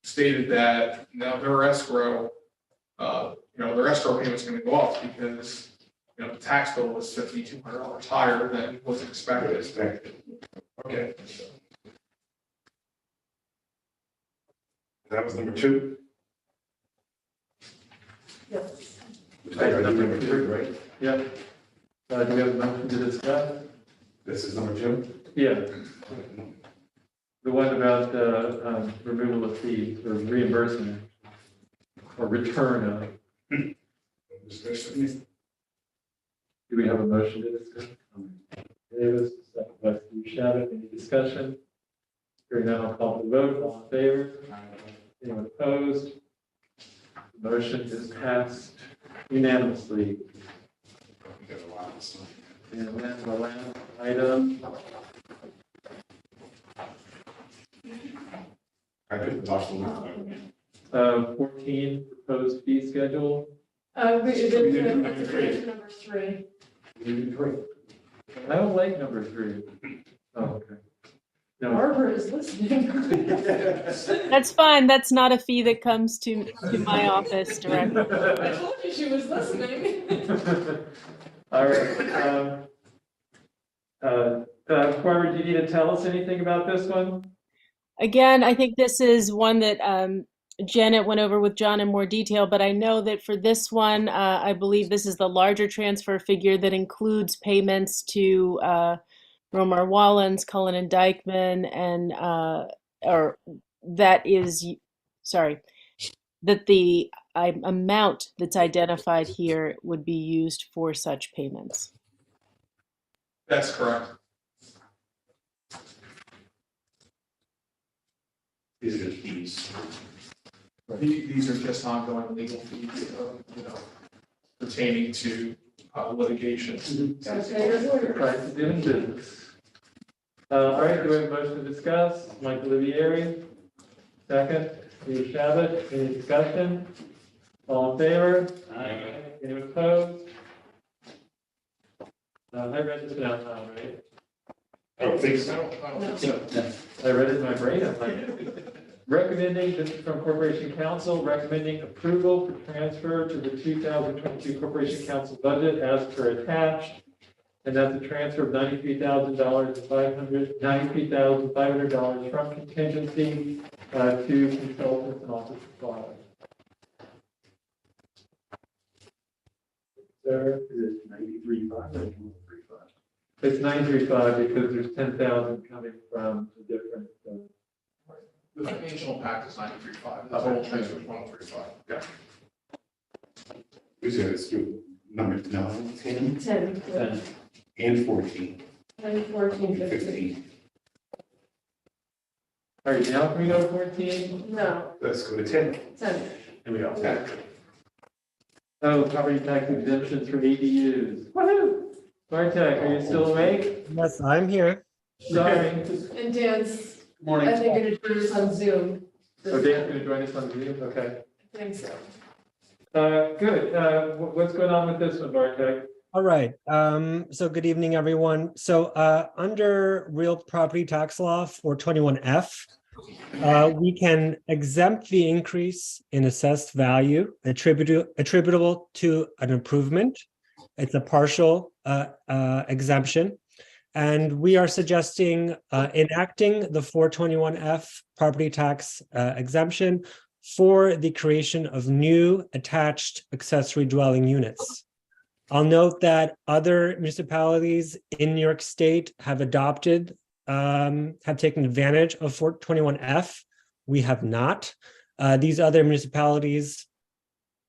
stated that now their escrow payment's gonna go up because, the tax bill was $5,200 higher than was expected. Okay. That was number 2? Yes. Number 2, right? Yeah. Do we have a motion to discuss? This is number 2? Yeah. The one about removal of fees or reimbursement or return of. Do we have a motion to discuss? Davis, second by Steve Shabbat. Any discussion? Hearing none, I'll call for the vote. All in favor? Anyone opposed? The motion is passed unanimously. And then the last item. I picked the last one. 14, proposed fee schedule. Number three. I don't like number 3. Oh, okay. No. Barbara is listening. That's fine. That's not a fee that comes to my office directly. I told you she was listening. All right. Barbara, do you need to tell us anything about this one? Again, I think this is one that Janet went over with John in more detail, but I know that for this one, I believe this is the larger transfer figure that includes payments to Romar Wallens, Cullen and Dykeman, and or that is, sorry, that the amount that's identified here would be used for such payments. That's correct. These are the fees. These are just ongoing legal fees, pertaining to litigation. Right, doing business. All right, do we have a motion to discuss? Mike Olivieri, second. Steve Shabbat, any discussion? All in favor? Aye. Anyone opposed? I read this out loud, right? I don't think so. I read it in my brain. I'm like, recommending, this is from Corporation Council, recommending approval for transfer to the 2022 Corporation Council budget as per attached. And that's a transfer of $93,500 from contingency to consultants and office supplies. Sir, Is it 93.5 or 135? it's 935 because there's 10,000 coming from the different. The financial impact is 93.5, the whole transfer is 135. Yeah. You said it's number 9, 10, 10, and 14, 14, 15. 15. All right, now can we go to 14? No, Let's go to 10. 10. Here we go. Oh, property tax exemptions for ADUs. Woohoo! Bartek, are you still awake? Yes, I'm here. Sorry. And Dan's, Morning. I think, gonna do this on Zoom. Oh, Dan's gonna join us on Zoom, okay. I think so. Good, what's going on with this one, Bartek? All right. So good evening, everyone. So under real property tax law 421F, we can exempt the increase in assessed value attributable to an improvement. It's a partial exemption. And we are suggesting enacting the 421F property tax exemption for the creation of new attached accessory dwelling units. I'll note that other municipalities in New York State have adopted, have taken advantage of 421F. We have not. These other municipalities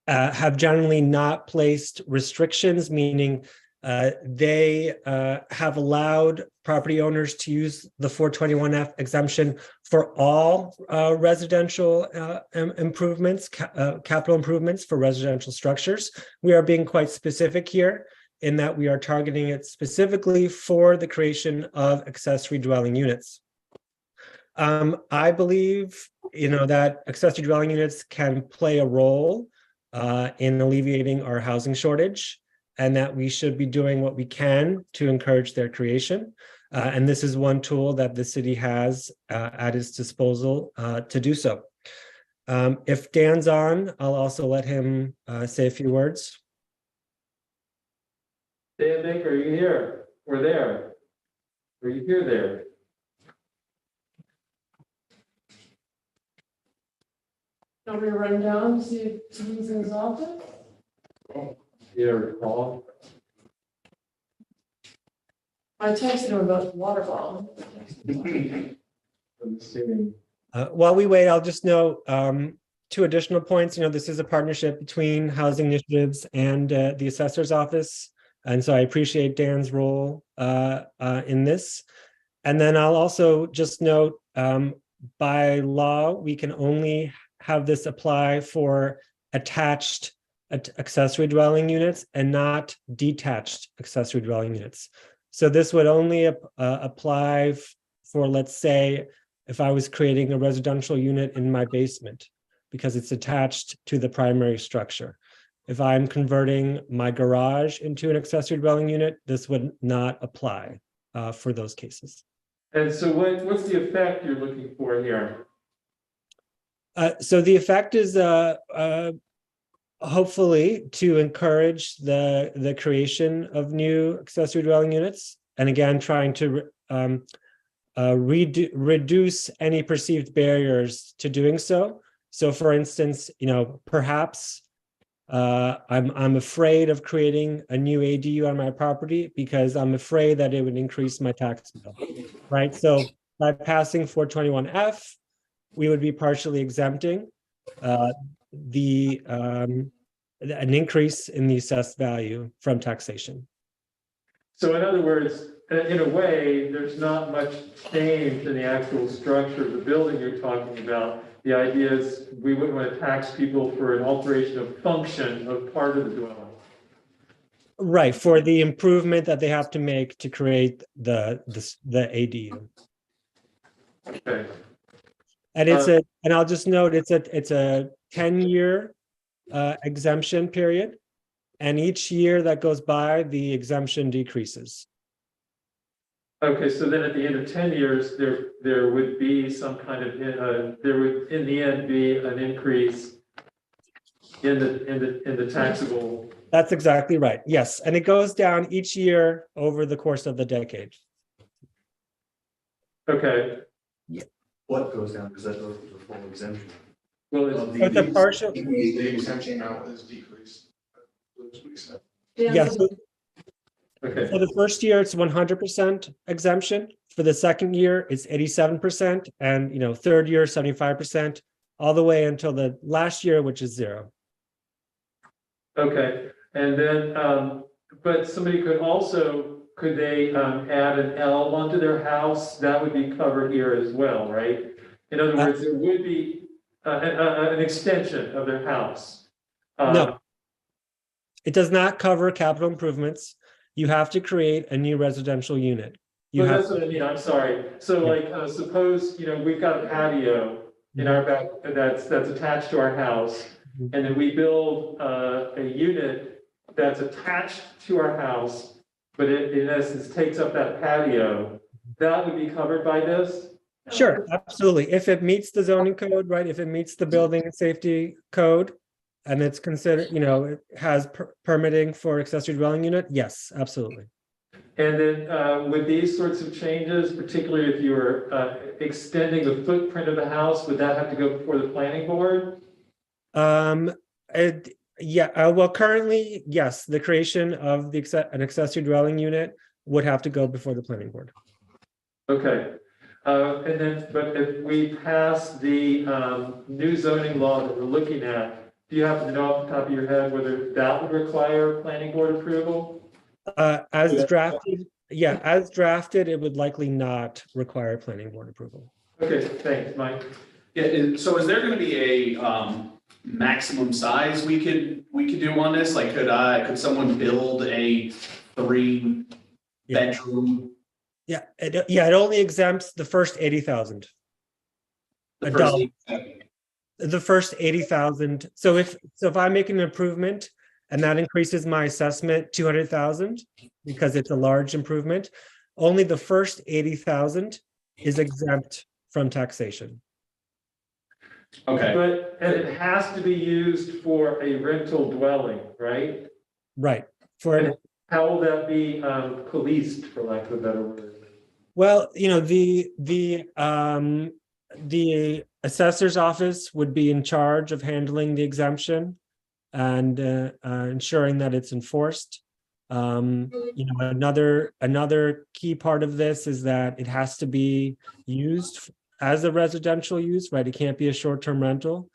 have generally not placed restrictions, meaning they have allowed property owners to use the 421F exemption for all residential improvements, capital improvements for residential structures. We are being quite specific here in that we are targeting it specifically for the creation of accessory dwelling units. I believe, that accessory dwelling units can play a role in alleviating our housing shortage, and that we should be doing what we can to encourage their creation. And this is one tool that the city has at its disposal to do so. If Dan's on, I'll also let him say a few words. Dan Baker, are you here? Or there? Are you here there? Want me to run down, see if someone's in his office? Yeah, Paul. I texted him about the water bottle. I'm assuming. While we wait, I'll just note two additional points. This is a partnership between Housing Initiatives and the Assessor's Office. And so I appreciate Dan's role in this. And then I'll also just note, by law, we can only have this apply for attached accessory dwelling units and not detached accessory dwelling units. So this would only apply for, let's say, if I was creating a residential unit in my basement. because it's attached to the primary structure. If I'm converting my garage into an accessory dwelling unit, this would not apply for those cases. And so what's the effect you're looking for here? So the effect is hopefully to encourage the creation of new accessory dwelling units, and again trying to reduce any perceived barriers to doing so. So, for instance, perhaps I'm afraid of creating a new ADU on my property because I'm afraid that it would increase my tax bill, right? So by passing 421F, we would be partially exempting an increase in the assessed value from taxation. So in other words, in a way, there's not much change in the actual structure of the building you're talking about. The idea is we wouldn't want to tax people for an alteration of function of part of the dwelling. Right, for the improvement that they have to make to create the ADU. Okay. And and I'll just note it's a 10-year exemption period, and each year that goes by, the exemption decreases. Okay, so then at the end of 10 years, there would be some kind of there would in the end be an increase in the taxable. That's exactly right. Yes, and it goes down each year over the course of the decade. Okay. Yeah. What goes down? Because that goes to the full exemption. Well, the partial. The exemption amount is decreased. That's what he said. Yes. Okay. For the first year, it's 100% exemption. For the second year, it's 87%, and third year, 75%, all the way until the last year, which is 0. Okay, and then, but somebody could they add an L onto their house? That would be covered here as well, right? In other words, there would be an extension of their house. No, it does not cover capital improvements. You have to create a new residential unit. That's what I mean. I'm sorry. So, like, suppose we've got a patio in our back that's attached to our house, and then we build a unit that's attached to our house, but it in essence takes up that patio. That would be covered by this. Sure, absolutely. If it meets the zoning code, right? If it meets the building and safety code, and it's considered, it has permitting for accessory dwelling unit, yes, absolutely. And then with these sorts of changes, particularly if you were extending the footprint of the house, would that have to go before the planning board? Well, currently, yes, the creation of an accessory dwelling unit would have to go before the planning board. Okay. And then, but if we pass the new zoning law that we're looking at, do you happen to know off the top of your head whether that would require planning board approval? As drafted, it would likely not require planning board approval. Okay, thanks, Mike. Yeah, so is there gonna be a maximum size we could do on this? Like, could someone build a 3-bedroom? Yeah, it only exempts the first 80,000. The first 80,000. So if I make an improvement and that increases my assessment 200,000 because it's a large improvement, only the first 80,000 is exempt from taxation. Okay. And it has to be used for a rental dwelling, right? Right. How will that be policed, for lack of a better word? Well, the assessor's office would be in charge of handling the exemption and ensuring that it's enforced. Another key part of this is that it has to be used as a residential use, right? It can't be a short-term rental,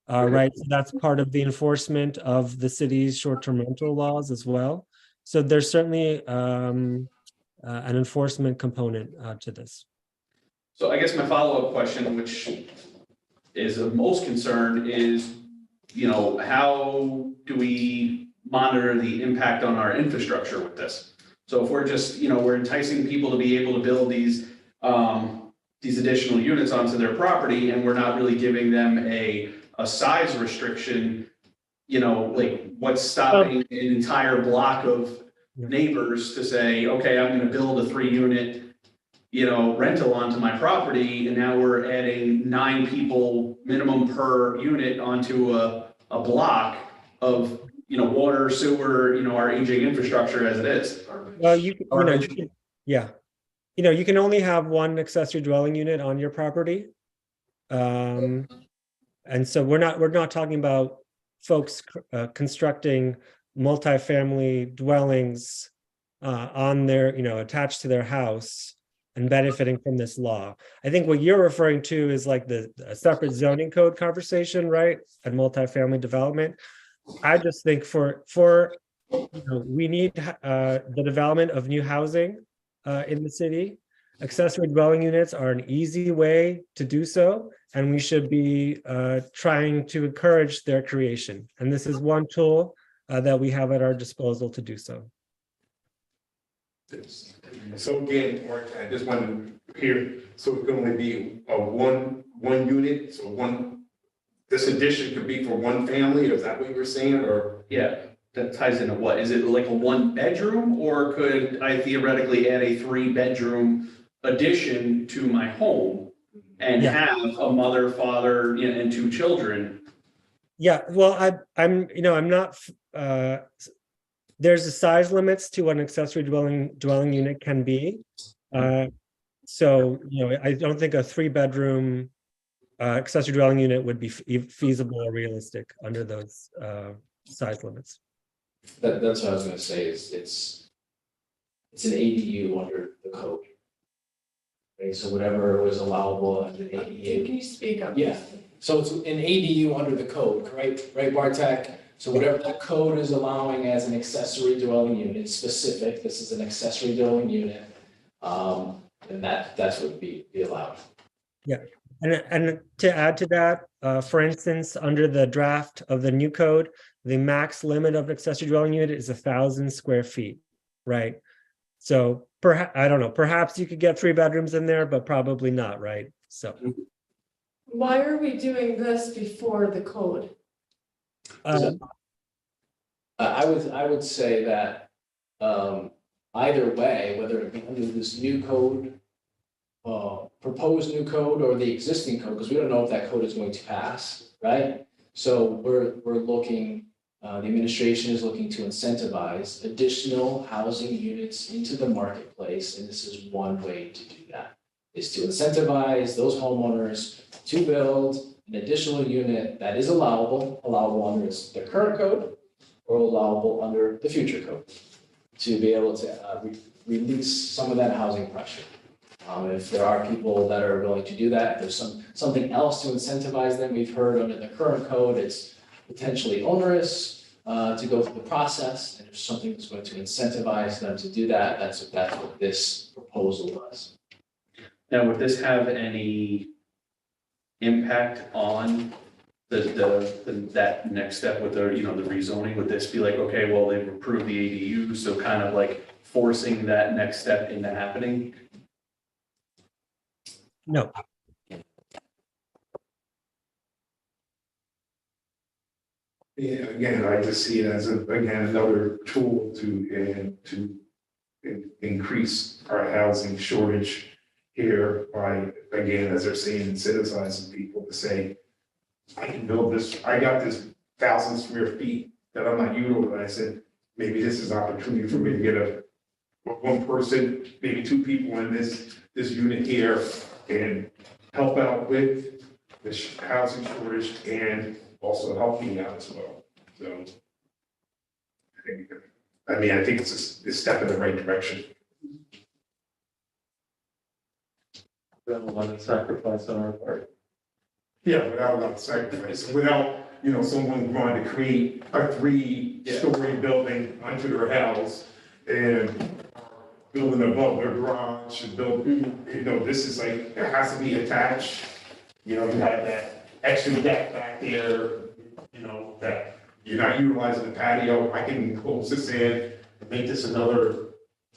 right? So that's part of the enforcement of the city's short-term rental laws as well. So there's certainly an enforcement component to this. So I guess my follow-up question, which is of most concern, is, how do we monitor the impact on our infrastructure with this? So if we're just, we're enticing people to be able to build these these additional units onto their property and we're not really giving them a size restriction, you know, like what's stopping an entire block of neighbors to say, okay, I'm gonna build a 3-unit, you know, rental onto my property, and now we're adding 9 people minimum per unit onto a block of, you know, water, sewer, you know, our aging infrastructure as it is. Well, you can, yeah. You know, you can only have one accessory dwelling unit on your property. And so we're not talking about folks constructing multifamily dwellings on their, you know, attached to their house and benefiting from this law. I think what you're referring to is like the separate zoning code conversation, right? And multifamily development. I just think for you know, we need the development of new housing in the city. Accessory dwelling units are an easy way to do so, and we should be trying to encourage their creation. And this is one tool that we have at our disposal to do so. So again, Mark, I just wanted to hear, so it's going to be a one unit, so this addition could be for one family, is that what you were saying, or? Yeah, that ties into what? Is it like a 1-bedroom, or could I theoretically add a 3-bedroom addition to my home and have a mother, father, you know, and 2 children? Yeah, well, I'm you know, I'm not, there's a size limits to what an accessory dwelling unit can be. So, you know, I don't think a 3-bedroom accessory dwelling unit would be feasible or realistic under those size limits. That's what I was gonna say, is it's an ADU under the code. Okay, so whatever was allowable under the ADU. Can you speak up? Yeah, so it's an ADU under the code, right, Bartek? So whatever the code is allowing as an accessory dwelling unit, specific, this is an accessory dwelling unit, then that's what would be allowed. Yeah, and to add to that, for instance, under the draft of the new code, the max limit of an accessory dwelling unit is 1,000 square feet, right? So perhaps, I don't know, perhaps you could get 3 bedrooms in there, but probably not, right? So. Why are we doing this before the code? I would say that either way, whether it be under this new code, proposed new code, or the existing code, because we don't know if that code is going to pass, right? So we're looking, the administration is looking to incentivize additional housing units into the marketplace, and this is one way to do that, is to incentivize those homeowners to build an additional unit that is allowable under the current code or allowable under the future code, to be able to release some of that housing pressure. If there are people that are willing to do that, if there's something else to incentivize them. We've heard under the current code, it's potentially onerous to go through the process, and if something is going to incentivize them to do that, that's what this proposal does. Now, would this have any impact on that next step with the, you know, the rezoning? Would this be like, okay, well, they've approved the ADU, so kind of like forcing that next step into happening? No. Yeah, again, I just see it as another tool to increase our housing shortage here by, again, as they're saying, incentivizing people to say, I can build this, I got this 1,000 square feet that I'm not utilizing. Maybe this is an opportunity for me to get one person, maybe 2 people in this unit here, and help out with the housing shortage and also help me out as well. So I think it's a step in the right direction. Without a lot of sacrifice on our part. Yeah, without a lot of sacrifice, without, you know, someone trying to create a 3-story building onto their house and building above their garage and build, you know, this is like, it has to be attached. You know, you have that extra deck back there, you know, that you're not utilizing the patio. I can close this in and make this another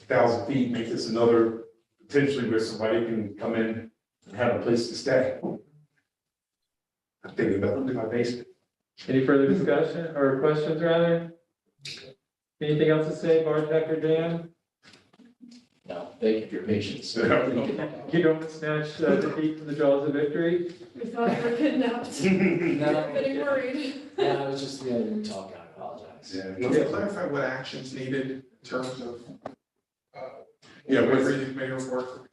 1,000 feet, make this another, potentially where somebody can come in have a place to stay. I'm thinking about looking at my basement. Any further discussion or questions rather? Anything else to say, Bartek or Dan? No, thank you for your patience. You don't snatch defeat from the jaws of victory? We thought you were kidnapped. No, Getting worried. yeah, I was just the other one talking, I apologize. Can you clarify what actions needed in terms of, Yeah, what what's- reading committee report?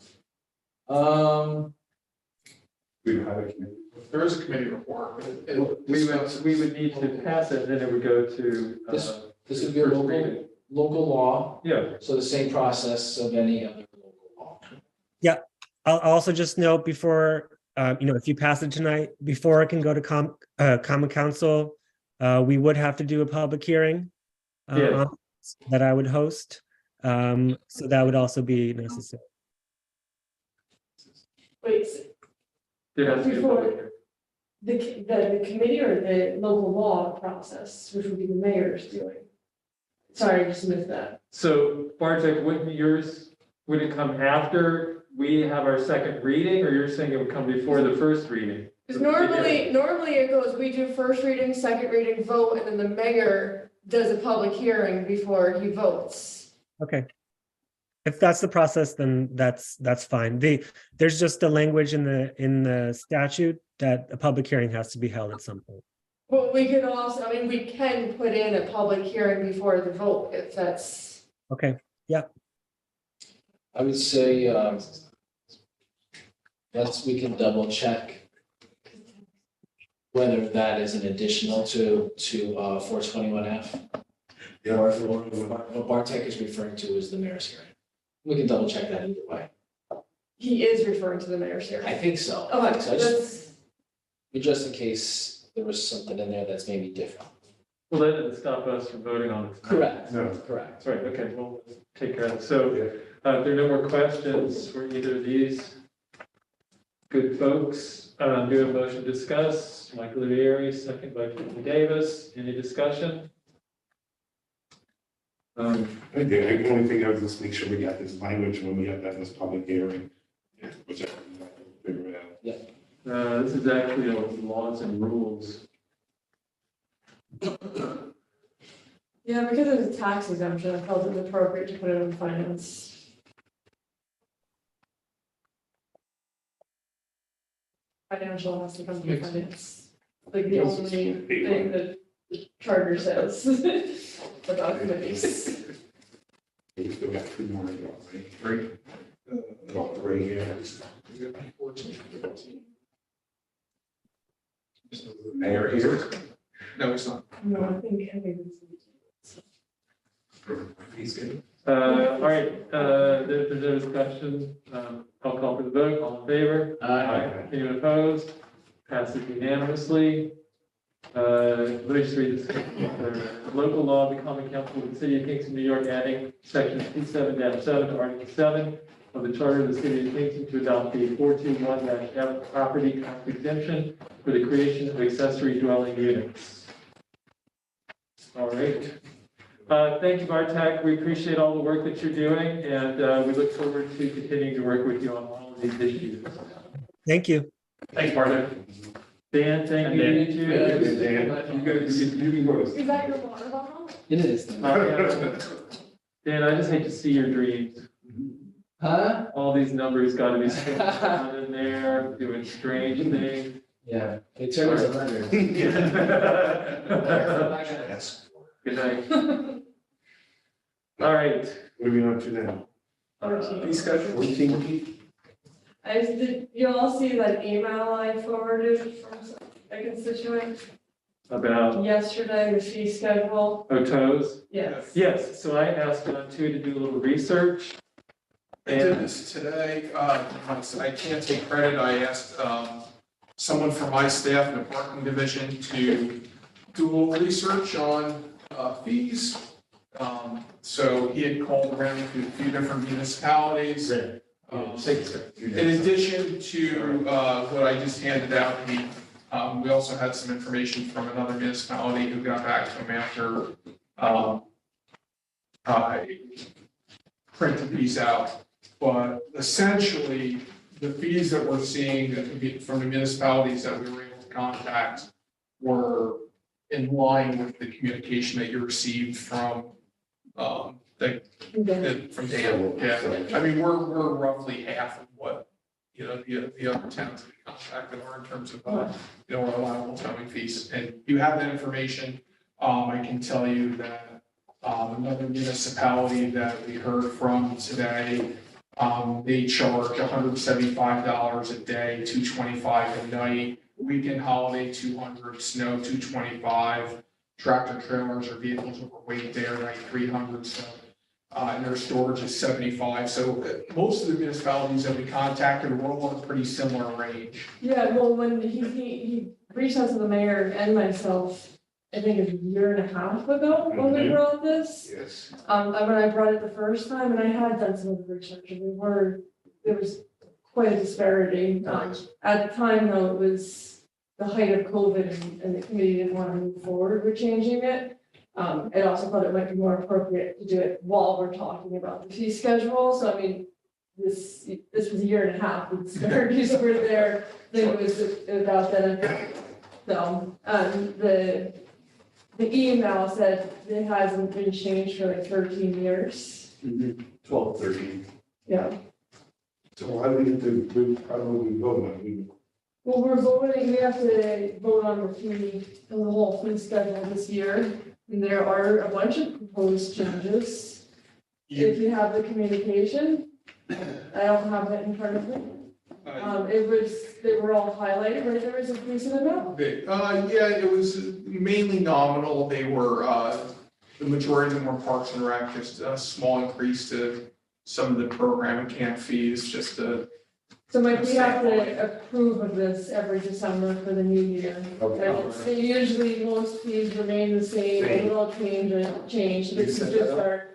We don't have a committee. There is a committee report, but We would need to pass it, then it would go to. This would be a first local, reading. local law, Yeah, so the same process of any other local law. I'll also just note before, if you pass it tonight, before it can go to common council, we would have to do a public hearing Yeah. that I would host. So that would also be necessary. Wait, there has to be a public hearing. the committee or the local law process, which would be the mayor's doing? Sorry, I just missed that. So Bartek, wouldn't yours, would it come after we have our second reading, or you're saying it would come before the first reading? Because normally it goes, we do first reading, second reading, vote, and then the mayor does a public hearing before he votes. Okay. If that's the process, then that's fine. There's just a language in the statute that a public hearing has to be held at some point. But we could also, I mean, we can put in a public hearing before the vote if that's. Okay, yeah. I would say, we can double check whether that is an additional to 421F. Yeah. Or if what Bartek is referring to is the mayor's hearing. We can double check that either way. He is referring to the mayor's hearing. I think so. Okay, So just in case there was something in there that's maybe different. Well, that doesn't stop us from voting on it. Correct. No. Correct. That's right, okay, we'll take care of it. So if there are no more questions for either of these good folks, do we have a motion to discuss? Michael Leary, second by Tiffany Davis. Any discussion? The only thing I was just make sure we got this language when we have that this public hearing. Yeah, which I can figure it out. This is actually a laws and rules. Yeah, because of the tax exemption, I felt it was appropriate to put it in finance. Financial has to come from finance, like the only thing that the charter says about committees. We still got 3 more to go, right? 3? About 3, yeah. Mayor here. No, it's not. No, I think it's. He's good. All right, there's no discussion. I'll call for the vote. All in favor? Aye. Anyone opposed? Passes unanimously. Let me just read this. Local law of the Common Council of the City of Kingston, New York, adding section T7-7 to Article 7 of the Charter of the City of Kingston to adopt the 421-F property tax exemption for the creation of accessory dwelling units. All right. Thank you, Bartek. We appreciate all the work that you're doing, and we look forward to continuing to work with you on all of these issues. Thank you. Thanks, Bartek. Dan, thank you. You too. You can go. Is that your water bottle? It is. Dan, I just hate to see your dreams. Huh? All these numbers got to be scrolled down in there, doing strange things. Yeah, they turned us 100. Good night. All right. What are we on to now? Fee schedule? You all see that email I forwarded from a constituent About yesterday, the fee schedule? Otoes? Yes. Yes, so I asked John too to do a little research. I did this today. I can't take credit. I asked someone from my staff in the parking division to do a little research on fees. So he had called around to a few different municipalities. In addition to what I just handed out, we also had some information from another municipality who got back to him after I printed these out. But essentially, the fees that we're seeing from the municipalities that we were able to contact were in line with the communication that you received from, from Dan. Yeah, I mean, we're roughly half of what, you know, the other towns we contacted are in terms of, you know, our allowable towing fees. And you have that information. I can tell you that, another municipality that we heard from today, they charge $175 a day, $225 a night, weekend holiday, 200, snow, 225, tractor trailers or vehicles overweight there, like 300, so, and their storage is 75. So most of the municipalities that we contacted were all in a pretty similar range. Yeah, well, when he reached out to the mayor and myself, I think a year and a half ago when we brought this. Yes. When I brought it the first time, and I had done some of the research, and there was quite a disparity. At the time, though, it was the height of COVID, and the committee didn't want to move forward with changing it. I also thought it might be more appropriate to do it while we're talking about the fee schedule. So, I mean, this was a year and a half, the disparities were there. I think it was about that. So, the email said it hasn't been changed for like 13 years. 12, 13. Yeah. So how do we vote on it? Well, we have to vote on the whole fee schedule this year. And there are a bunch of proposed changes. If you have the communication, I don't have it in front of me. They were all highlighted, right? There was a decent amount. Yeah, it was mainly nominal. They were, the majority of them were Parks and Rec, just a small increase to some of the program and camp fees, just to. So Mike, we have to approve of this every December for the new year. Okay. Usually most fees remain the same, a little change. This is just our,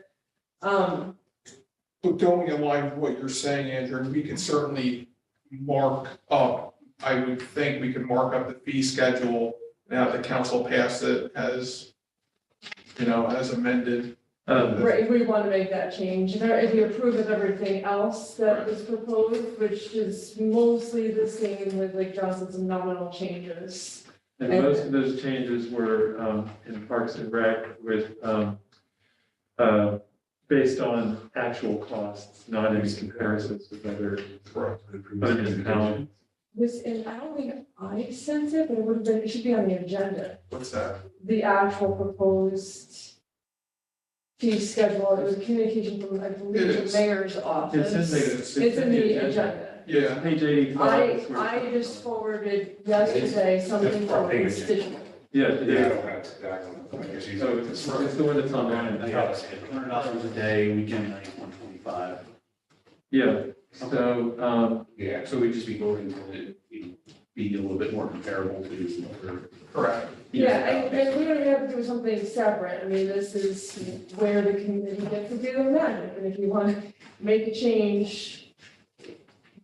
But going in line with what you're saying, Andrew, we can certainly mark up, I would think we could mark up the fee schedule and have the council pass it as, you know, as amended. right, if we want to make that change. If we approve of everything else that was proposed, which is mostly the same with like just some nominal changes. And most of those changes were in Parks and Rec with based on actual costs, not any comparisons with other municipalities. And I don't think I sent it, but it should be on the agenda. What's that? The actual proposed fee schedule. It was a communication from, I believe, the mayor's office. It's in the agenda. Yeah. Page 85. I just forwarded yesterday something from a constituent. Yeah. So it's the one that's online. $100 a day, weekend night, 125. Yeah, so, So we'd just be voting to be a little bit more comparable to other. Correct. Yeah, and we don't have to do something separate. I mean, this is where the community gets to do the magic. And if you want to make a change,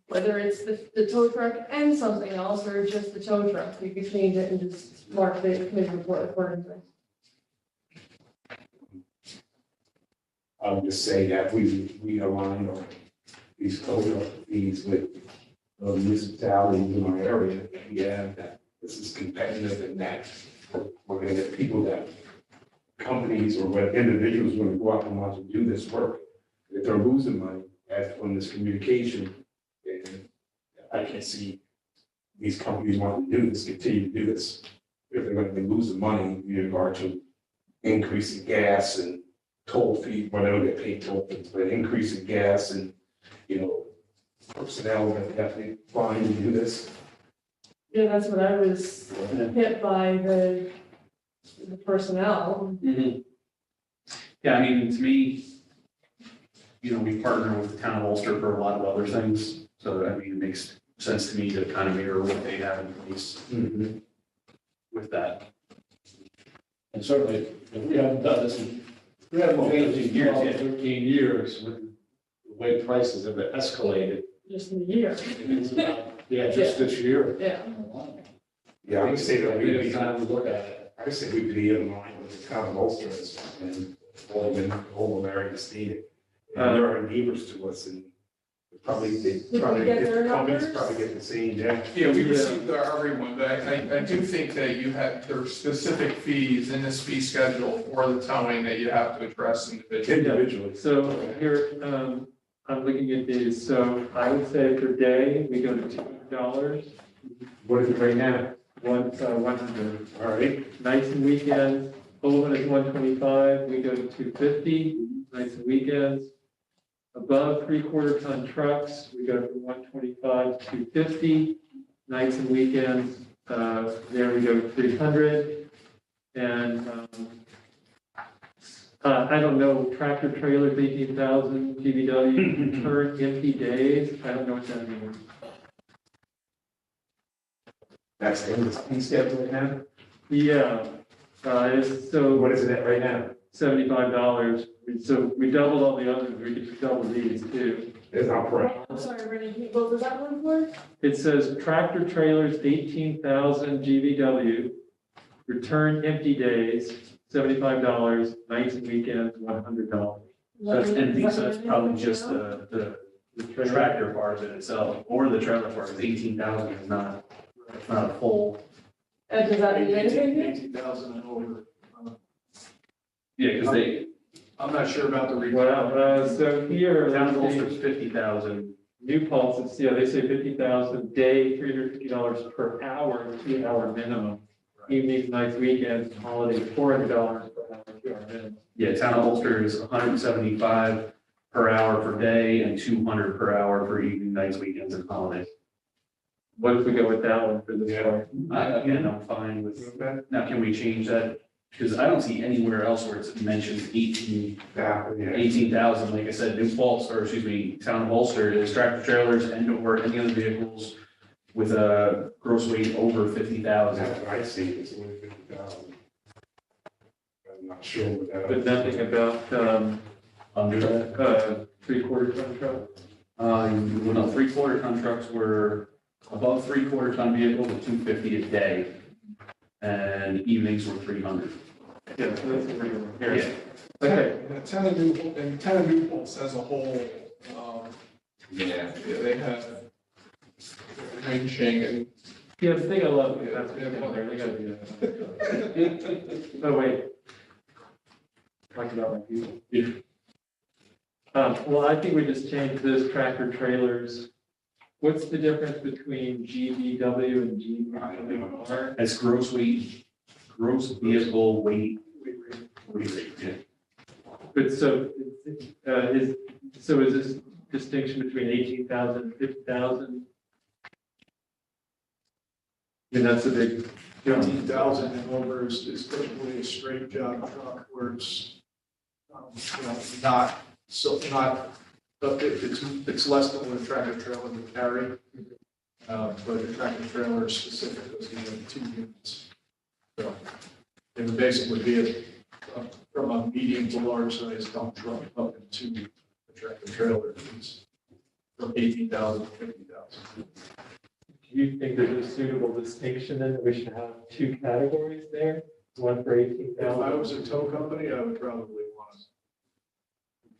whether it's the tow truck and something else, or just the tow truck, you can change it and just mark the committee report accordingly. I would just say that we align on these code fees with municipalities in our area. That this is competitive and that we're gonna get people that companies or what individuals want to go out and want to do this work. If they're losing money as from this communication, and I can see these companies want to do this, continue to do this. If they're gonna be losing money in regard to increasing gas and toll fee, whatever they pay toll fees, but increasing gas and, personnel that have to find to do this. Yeah, that's what I was hit by the personnel. Yeah, I mean, to me, we partner with the town of Ulster for a lot of other things. So, I mean, it makes sense to me to kind of mirror what they have in place with that. And certainly, if we haven't done this, we haven't done this in 12, 13 years with the way prices have escalated. Just in a year. Just this year. Yeah. Yeah, I would say that we have time to look at it. I would say we'd be in line with the town of Ulster and all area state. And there are neighbors to us and They we probably get their companies numbers? probably get the same, yeah. Yeah, we received everyone, but I do think that you have, there are specific fees in this fee schedule for the towing that you have to address individually. So here, I'm looking at these, so I would say per day, we go to $200. What is it right now? 100. All right, Nights and weekends, Owen is 125, we go to 250, nights and weekends. Above 3/4 ton trucks, we go from 125 to 250, nights and weekends, there we go to 300. And I don't know, tractor trailers, 18,000, GVW, return empty days, I don't know what that means. that's the fee schedule right now. Yeah, so. What is it at right now? $75. So we doubled all the others, we could double these too. It's not right. I'm sorry, Renee, what was that one for? It says tractor trailers, 18,000 GVW, return empty days, $75, nights and weekends, $100. That's empty, so that's probably just the tractor part of it itself, or the trailer part, 18,000 is not a full. And does that mean anything? 18,000 and over. Yeah, because I'm not sure about the Well, so here, town of let's see, Ulster's 50,000. New Paltz, yeah, they say 50,000 day, $350 per hour, 2-hour minimum. Evenings, nights, weekends, holidays, $400 per hour, 2-hour minimum. Yeah, town of Ulster is 175 per hour per day and 200 per hour for evening, nights, weekends, and holidays. What if we go with that one for this part? Again, I'm fine with that. Now, can we change that? Because I don't see anywhere else where it's mentioned 18,000. Like I said, New Paltz, or excuse me, town of Ulster is tractor trailers and or any other vehicles with a gross weight over 50,000. That's what I see, it's only 50,000. I'm not sure what that. But nothing about, Under that? 3/4 ton truck? Well, no, 3/4 ton trucks were above 3/4 ton vehicles at 250 a day. And evenings were 300. Yeah, so that's a regular. Yeah. Okay. Town of Newport as a whole, Yeah. they have ranging and. Yeah, the thing I love, that's, they gotta do that. Oh, wait. Talking about my people. Yeah. Well, I think we just changed this tractor trailers. What's the difference between GVW and GVR? That's gross weight, gross vehicle weight. Rate, yeah. But so, is this distinction between 18,000 and 50,000? I mean, that's a big jump. 18,000 and over is typically a straight job truck where it's, it's less than what a tractor trailer would carry. But a tractor trailer is specific, it's 2 units. So it would basically be from a medium to large size dump truck up into a tractor trailer. It's from 18,000 to 50,000. Do you think there's a suitable distinction then, that we should have 2 categories there? One for 18,000? If I was a tow company, I would probably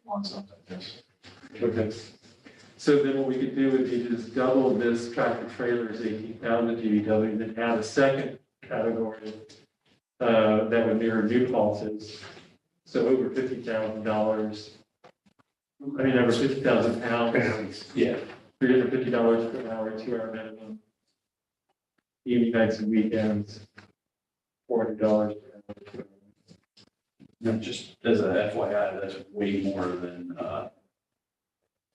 want something like this. Okay. So then what we could do would be just double this tractor trailers 18,000 GVW, and then add a second category that would mirror New Paltz's. So over $50,000. I mean, over 50,000 pounds. Yeah. $350 per hour, 2-hour minimum. Evening, nights, and weekends. $400 per hour. 2-hour. No, just as a FYI, that's way more than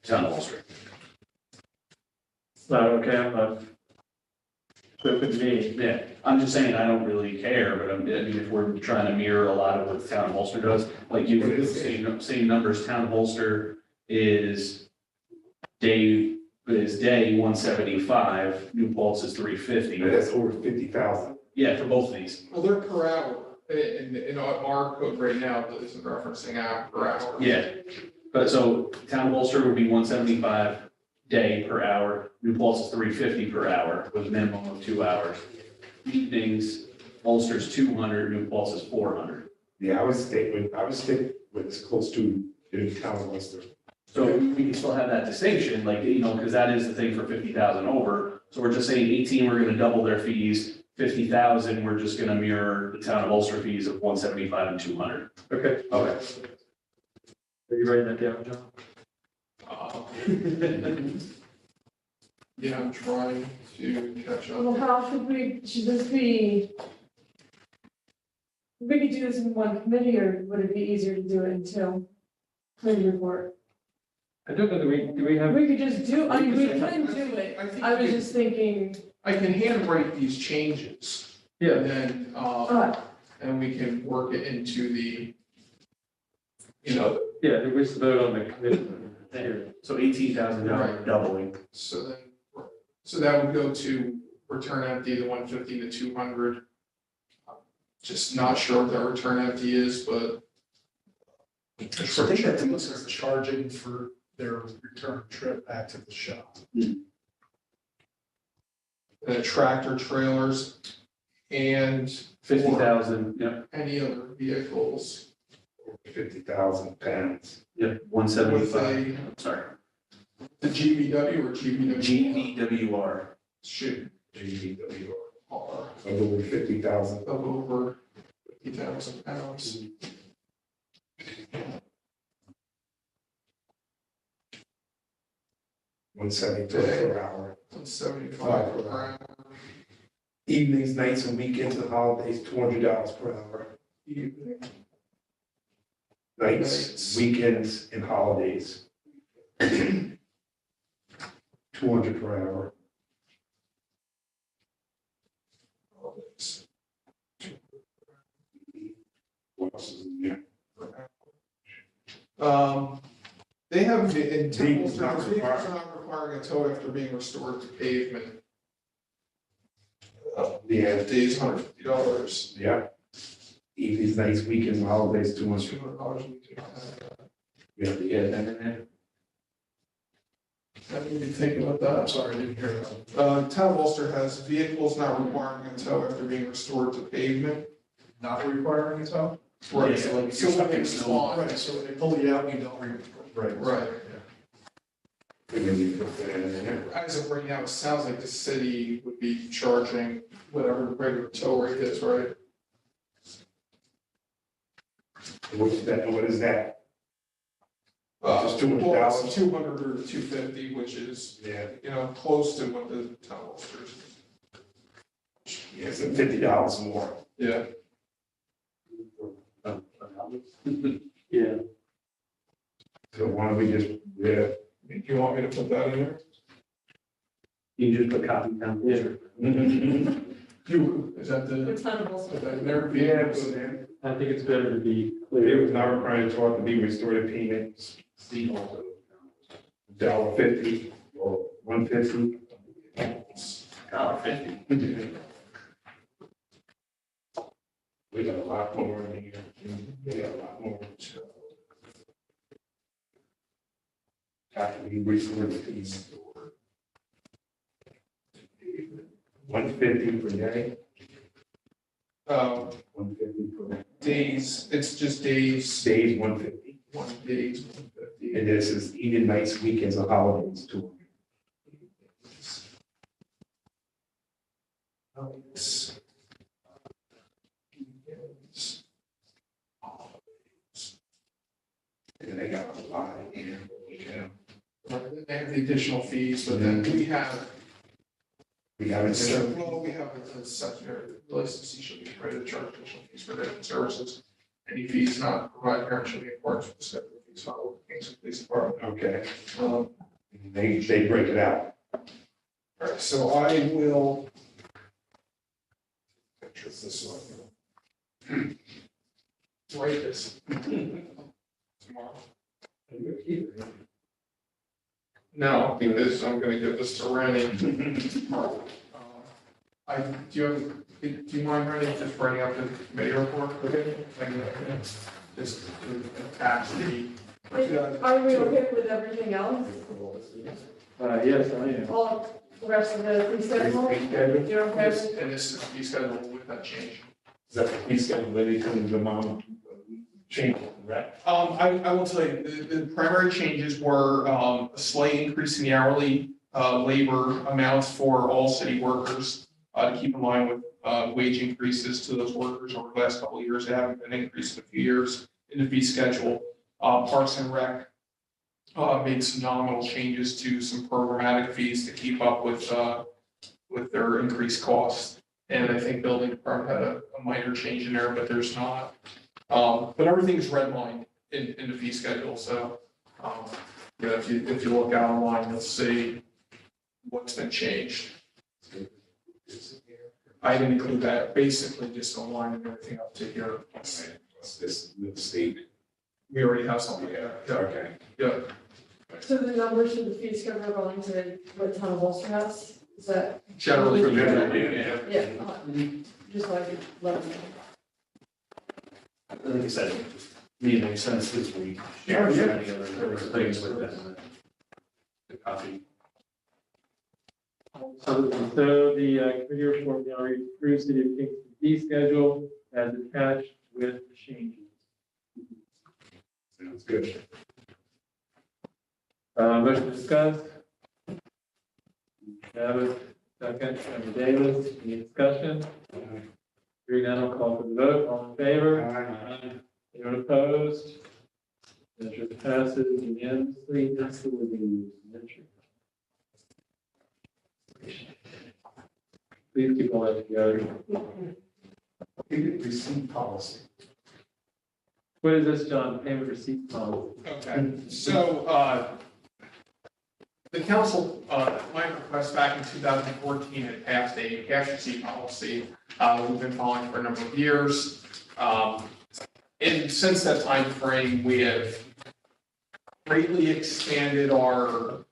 town of Ulster. Okay, I'm not. So could me. Yeah, I'm just saying, I don't really care, but I mean, if we're trying to mirror a lot of what the town of Ulster does, like you, same numbers, town of Ulster is day 175, New Paltz is 350. That's over 50,000. Yeah, for both of these. Well, they're per hour. In our code right now, that isn't referencing hour per hour. Yeah, but so town of Ulster would be 175 day per hour, New Paltz is 350 per hour with a minimum of 2 hours. Evenings, Ulster's 200, New Paltz is 400. Yeah, I would stick with as close to the town of Worcester. So we can still have that distinction, like, because that is the thing for 50,000 over. So we're just saying 18, we're gonna double their fees, 50,000, we're just gonna mirror the town of Ulster fees of 175 and 200. Okay. Okay. Are you writing that down, John? Yeah, I'm trying to catch up. Well, how should this be? We could do this in one committee, or would it be easier to do it in two? Committee report. I don't know, do we have? We could just do, I mean, we can do it. I was just thinking. I can handwrite these changes. Yeah. And then, and we can work it into the, Yeah, we just vote on the committee. Here. So $18,000 doubling. so that would go to return empty, the 150 to 200. Just not sure what that return empty is, but. I think that deals with charging for their return trip back to the shop. Tractor trailers and. 50,000, yep. Any other vehicles. 50,000 pounds. Yep, 175, sorry. The GVW or GVW? GVWR. Shoot. GVWR. Of over 50,000. Of over 50,000 pounds. $175 per hour. 175 per hour. Evenings, nights, and weekends and holidays, $200 per hour. Evening. Nights, weekends, and holidays. 200 per hour. What else is in there? They have, in Vehicles not vehicles are not requiring a tow after being restored to pavement. Yeah. Days, $150. Yeah. Evenings, nights, weekends, and holidays, $200. $200. We have to get that in there. I didn't even think about that. I'm sorry, I didn't hear that. Town of Ulster has vehicles not requiring a tow after being restored to pavement. Not requiring a tow? Right, Yeah, like, so when they respond. Right, so when they pull you out, you don't, right. Right. And then you put that in there. As of right now, it sounds like the city would be charging whatever the regular tow rate is, right? What's that, what is that? Just $200? Well, it's 200 or 250, which is, Yeah. close to what the town of Ulster is. Yeah, so $50 more. Yeah. Yeah. So why don't we just, yeah. Do you want me to put that in there? You can just put copy down. Yeah. Is that the? It's kind of also. Is that their Yeah, vehicles? I think it's better to be It clear. was not required to to be restored to payment. $1.50 or $1.50. $1.50. We got a lot more in here. We got a lot more. Have to be restored to payment. $1.50 per day. $1.50 per Days, it's just days. days, $1.50. 1 days, 150. And this is even nights, weekends, and holidays too. And they got a lot in here. Yeah. They have the additional fees, but then we have. We have it. Well, we have a secondary licensee should be ready to charge additional fees for their services. Any fees not provided here should be in accordance with the schedule of fees filed with the Kingston Police Department. Okay. Um, They break it out. All right, so I will. Picture this one. Write this. Tomorrow. No, because I'm gonna give this to Rennie. Do you mind, Rennie, just writing up the committee report? Okay. Just to attach the. Are we okay with everything else? Yes, I am. All the rest of the fee schedule? You're okay with? And this is fee schedule with that change. Is that the fee schedule, lady, coming to the mom? change, correct? I will tell you, the primary changes were, a slight increase in the hourly, labor amounts for all city workers, to keep in line with, wage increases to those workers over the last couple of years. They haven't been increased in a few years in the fee schedule. Parks and Rec, made some nominal changes to some programmatic fees to keep up with their increased costs. And I think building department had a minor change in there, but there's not. But everything's redlined in the fee schedule, so, yeah, if you look out online, you'll see what's been changed. I didn't include that, basically just online and everything up to here. This state. We already have something, yeah. Okay. Yeah. So the numbers for the fee schedule are going to what town of Ulster has? Is that? Generally, Yeah, just like, let them know. Like I said, it just made sense this week. Yeah, yeah. There was things with that. The copy. So the committee report now approves the Kingston fee schedule as attached with changes. Sounds good. Motion to discuss. Abbott, second, Member Davis, any discussion? Hearing none, I'll call for the vote, all in favor? Aye. Anyone opposed? Measure passes unanimously, next will be measure. Please keep all that together. Receipt policy. What is this, John, payment receipt policy? Okay, so, the council, my request back in 2014 had passed a cash receipt policy. We've been following for a number of years. And since that time frame, we have greatly expanded our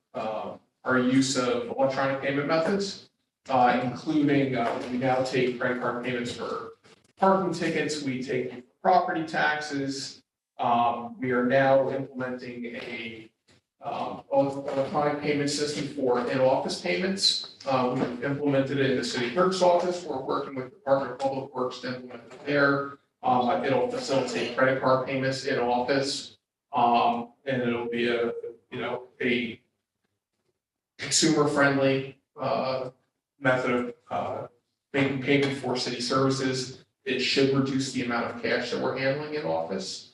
use of electronic payment methods, including, we now take credit card payments for parking tickets, we take property taxes. We are now implementing a electronic payment system for in-office payments. We've implemented it in the city clerk's office. We're working with the Department of Public Works to implement it there. It'll facilitate credit card payments in office. And it'll be a consumer-friendly, method of, making payment for city services. It should reduce the amount of cash that we're handling in office.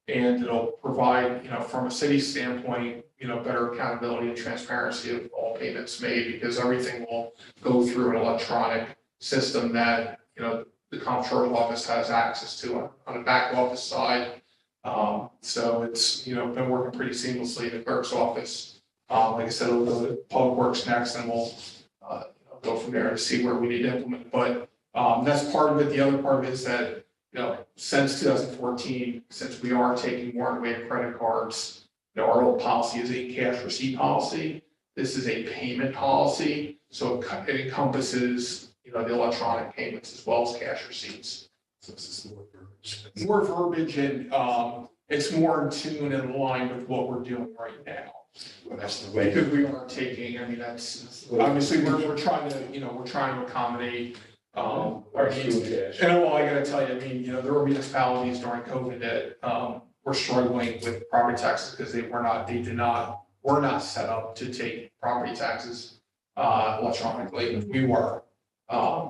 And it'll provide, from a city standpoint, better accountability and transparency of all payments made, because everything will go through an electronic system that, the comptroller's office has access to on the back office side. So it's, been working pretty seamlessly in the clerk's office. Like I said, it'll go to Public Works next, and we'll, go from there to see where we need to implement. But, that's part of it. The other part of it is that, since 2014, since we are taking more in the way of credit cards, our old policy is a cash receipt policy. This is a payment policy, so it encompasses, the electronic payments as well as cash receipts. So this is More verbiage and, it's more in tune and aligned with what we're doing right now. Well, that's the way. Because we are taking, that's, obviously, we're trying to accommodate, our needs. And well, I gotta tell you, there were municipalities during COVID that, were struggling with property taxes because were not set up to take property taxes, electronically. We were.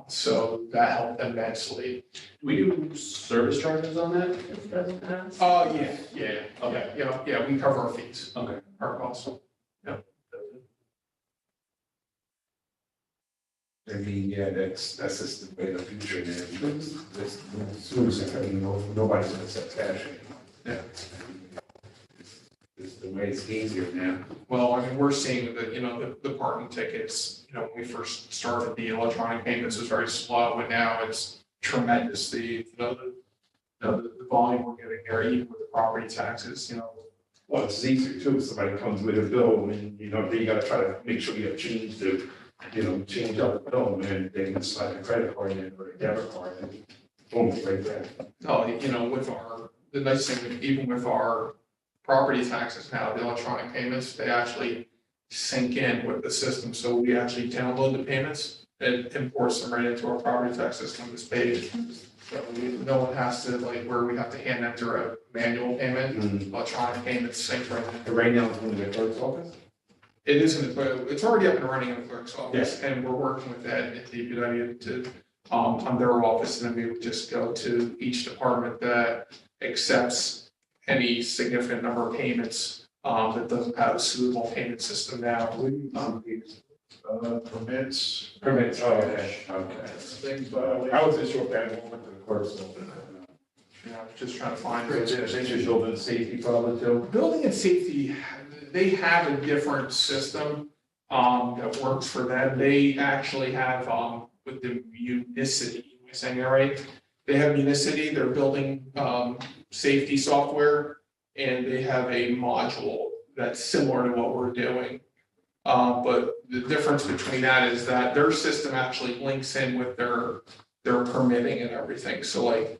So that helped immensely. Do we do service charges on that? Yeah, okay, we cover our fees. Okay. Our costs. Yeah, that's just the way the future is. As soon as nobody's gonna accept cash. Yeah. It's the way it's easier now. Well, we're seeing that, the parking tickets, when we first started, the electronic payments was very slow, and now it's tremendous. The volume we're getting there, even with the property taxes, Well, it's easier too. Somebody comes with a bill and, then you gotta try to make sure you have change to, change out the bill, and they can slide a credit card in or a debit card and boom, right there. No, with the nice thing, even with our property taxes now, the electronic payments, they actually sync in with the system. So we actually download the payments and imports them right into our property tax system is paid. So no one has to, like, where we have to hand enter a manual payment, electronic payments, sync right in. Right now, it's in the clerk's office? It is in the, it's already up and running in the clerk's office, and we're working with Ed at DPW to, on their office, and then we would just go to each department that accepts any significant number of payments, that doesn't have a suitable payment system now. Permits. Permits, oh, okay, okay. Things, I wasn't sure if that went to the clerk's office. just trying to find. They just building the safety problem too? Building and safety, they have a different system, that works for them. They actually have, with the Unicity, am I saying that right? They have Unicity, they're building, safety software, and they have a module that's similar to what we're doing. But the difference between that is that their system actually links in with their permitting and everything. So like,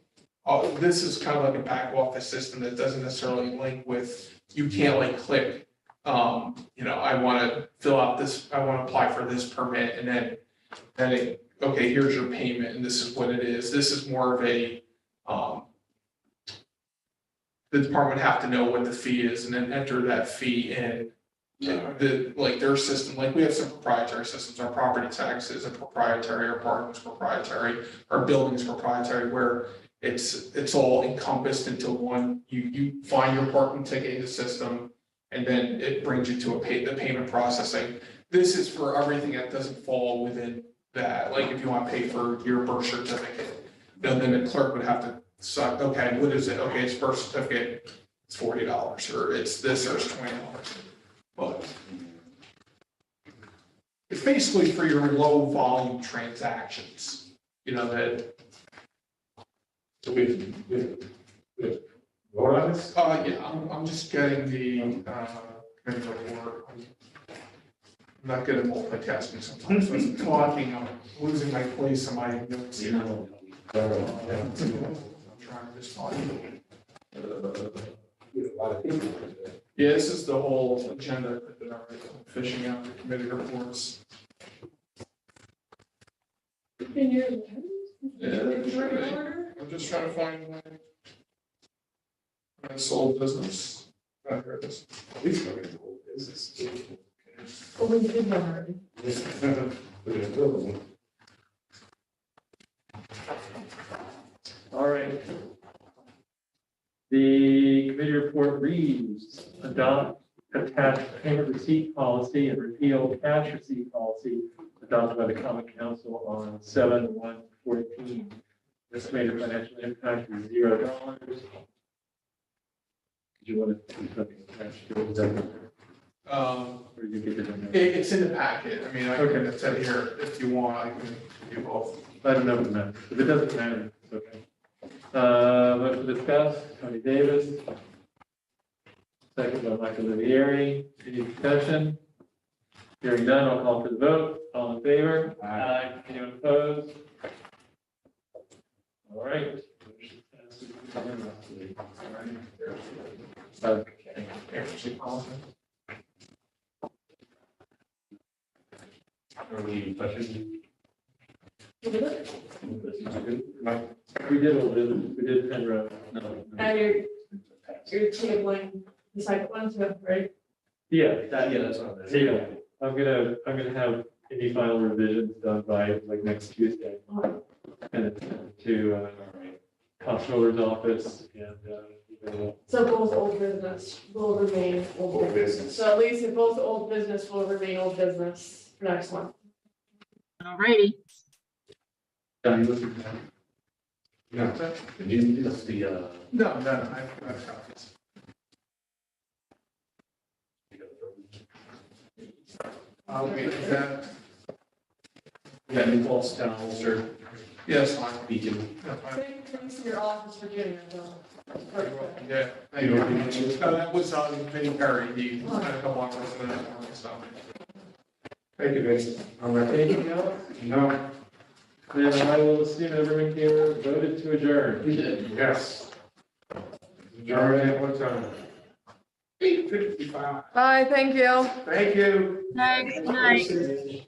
this is kind of like a back office system that doesn't necessarily link with, you can't like click, I want to fill out this, I want to apply for this permit, and then it, okay, here's your payment, and this is what it is. This is more of a, the department would have to know what the fee is and then enter that fee in. Like their system, like we have some proprietary systems, our property tax is a proprietary, our parking is proprietary, our building is proprietary, where it's all encompassed into one, you find your parking ticket in the system, and then it brings you to the payment processing. This is for everything that doesn't fall within that, like if you want to pay for your birth certificate, then the clerk would have to decide, okay, what is it? Okay, it's birth certificate, it's $40, or it's this, or it's $20. But it's basically for your low volume transactions, that. So we vote on this? Yeah, I'm just getting the, committee report. I'm not good at multitasking sometimes, so I'm talking, I'm losing my place in my notes here. I'm trying to just talk. Yeah, this is the whole agenda that I'm fishing out the committee reports. I'm just trying to find my sole business. I heard this. At least we're gonna go business. Oh, we did one already. We're gonna build one. All right. The committee report reads, adopt attached payment receipt policy and repeal cash receipt policy adopted by the Common Council on 7/1/14. Estimated financial impact is $0. Did you want to do something attached to it? Or you get it in there? It's in the packet. I mean, I can set it here if you want. I can give you both. I don't know if it matters. If it doesn't matter, it's okay. Motion to discuss, Tony Davis. Second by Michael Olivieri. Any discussion? Hearing none, I'll call for the vote. All in favor? Aye. Anyone opposed? All right. Motion passes unanimously. Okay. Are we touching? We did all this, we did Penrose. No. And you're tabling the second one too, right? Yeah. That's what I'm. Yeah, I'm gonna have any final revisions done by like next Tuesday. And it's to comptroller's office and So both old business will remain old business. So at least if both old business will remain old business for next month. Alrighty. John, you looking at No. Did you do the, No, I have copies. I'll wait for that. Yeah, New Falls Town Officer, Yes, fine. Beacon. Yeah, fine. Thanks to your office, Virginia. Yeah, thank you. That was Vinnie Perry, he had a couple hours in that morning, so. thank you, Vince. all right, anything else? No. Then I will assume everyone here voted to adjourn. Yes. Adjourn at what time? 8:55. Bye, thank you. Thank you. Thanks, good night.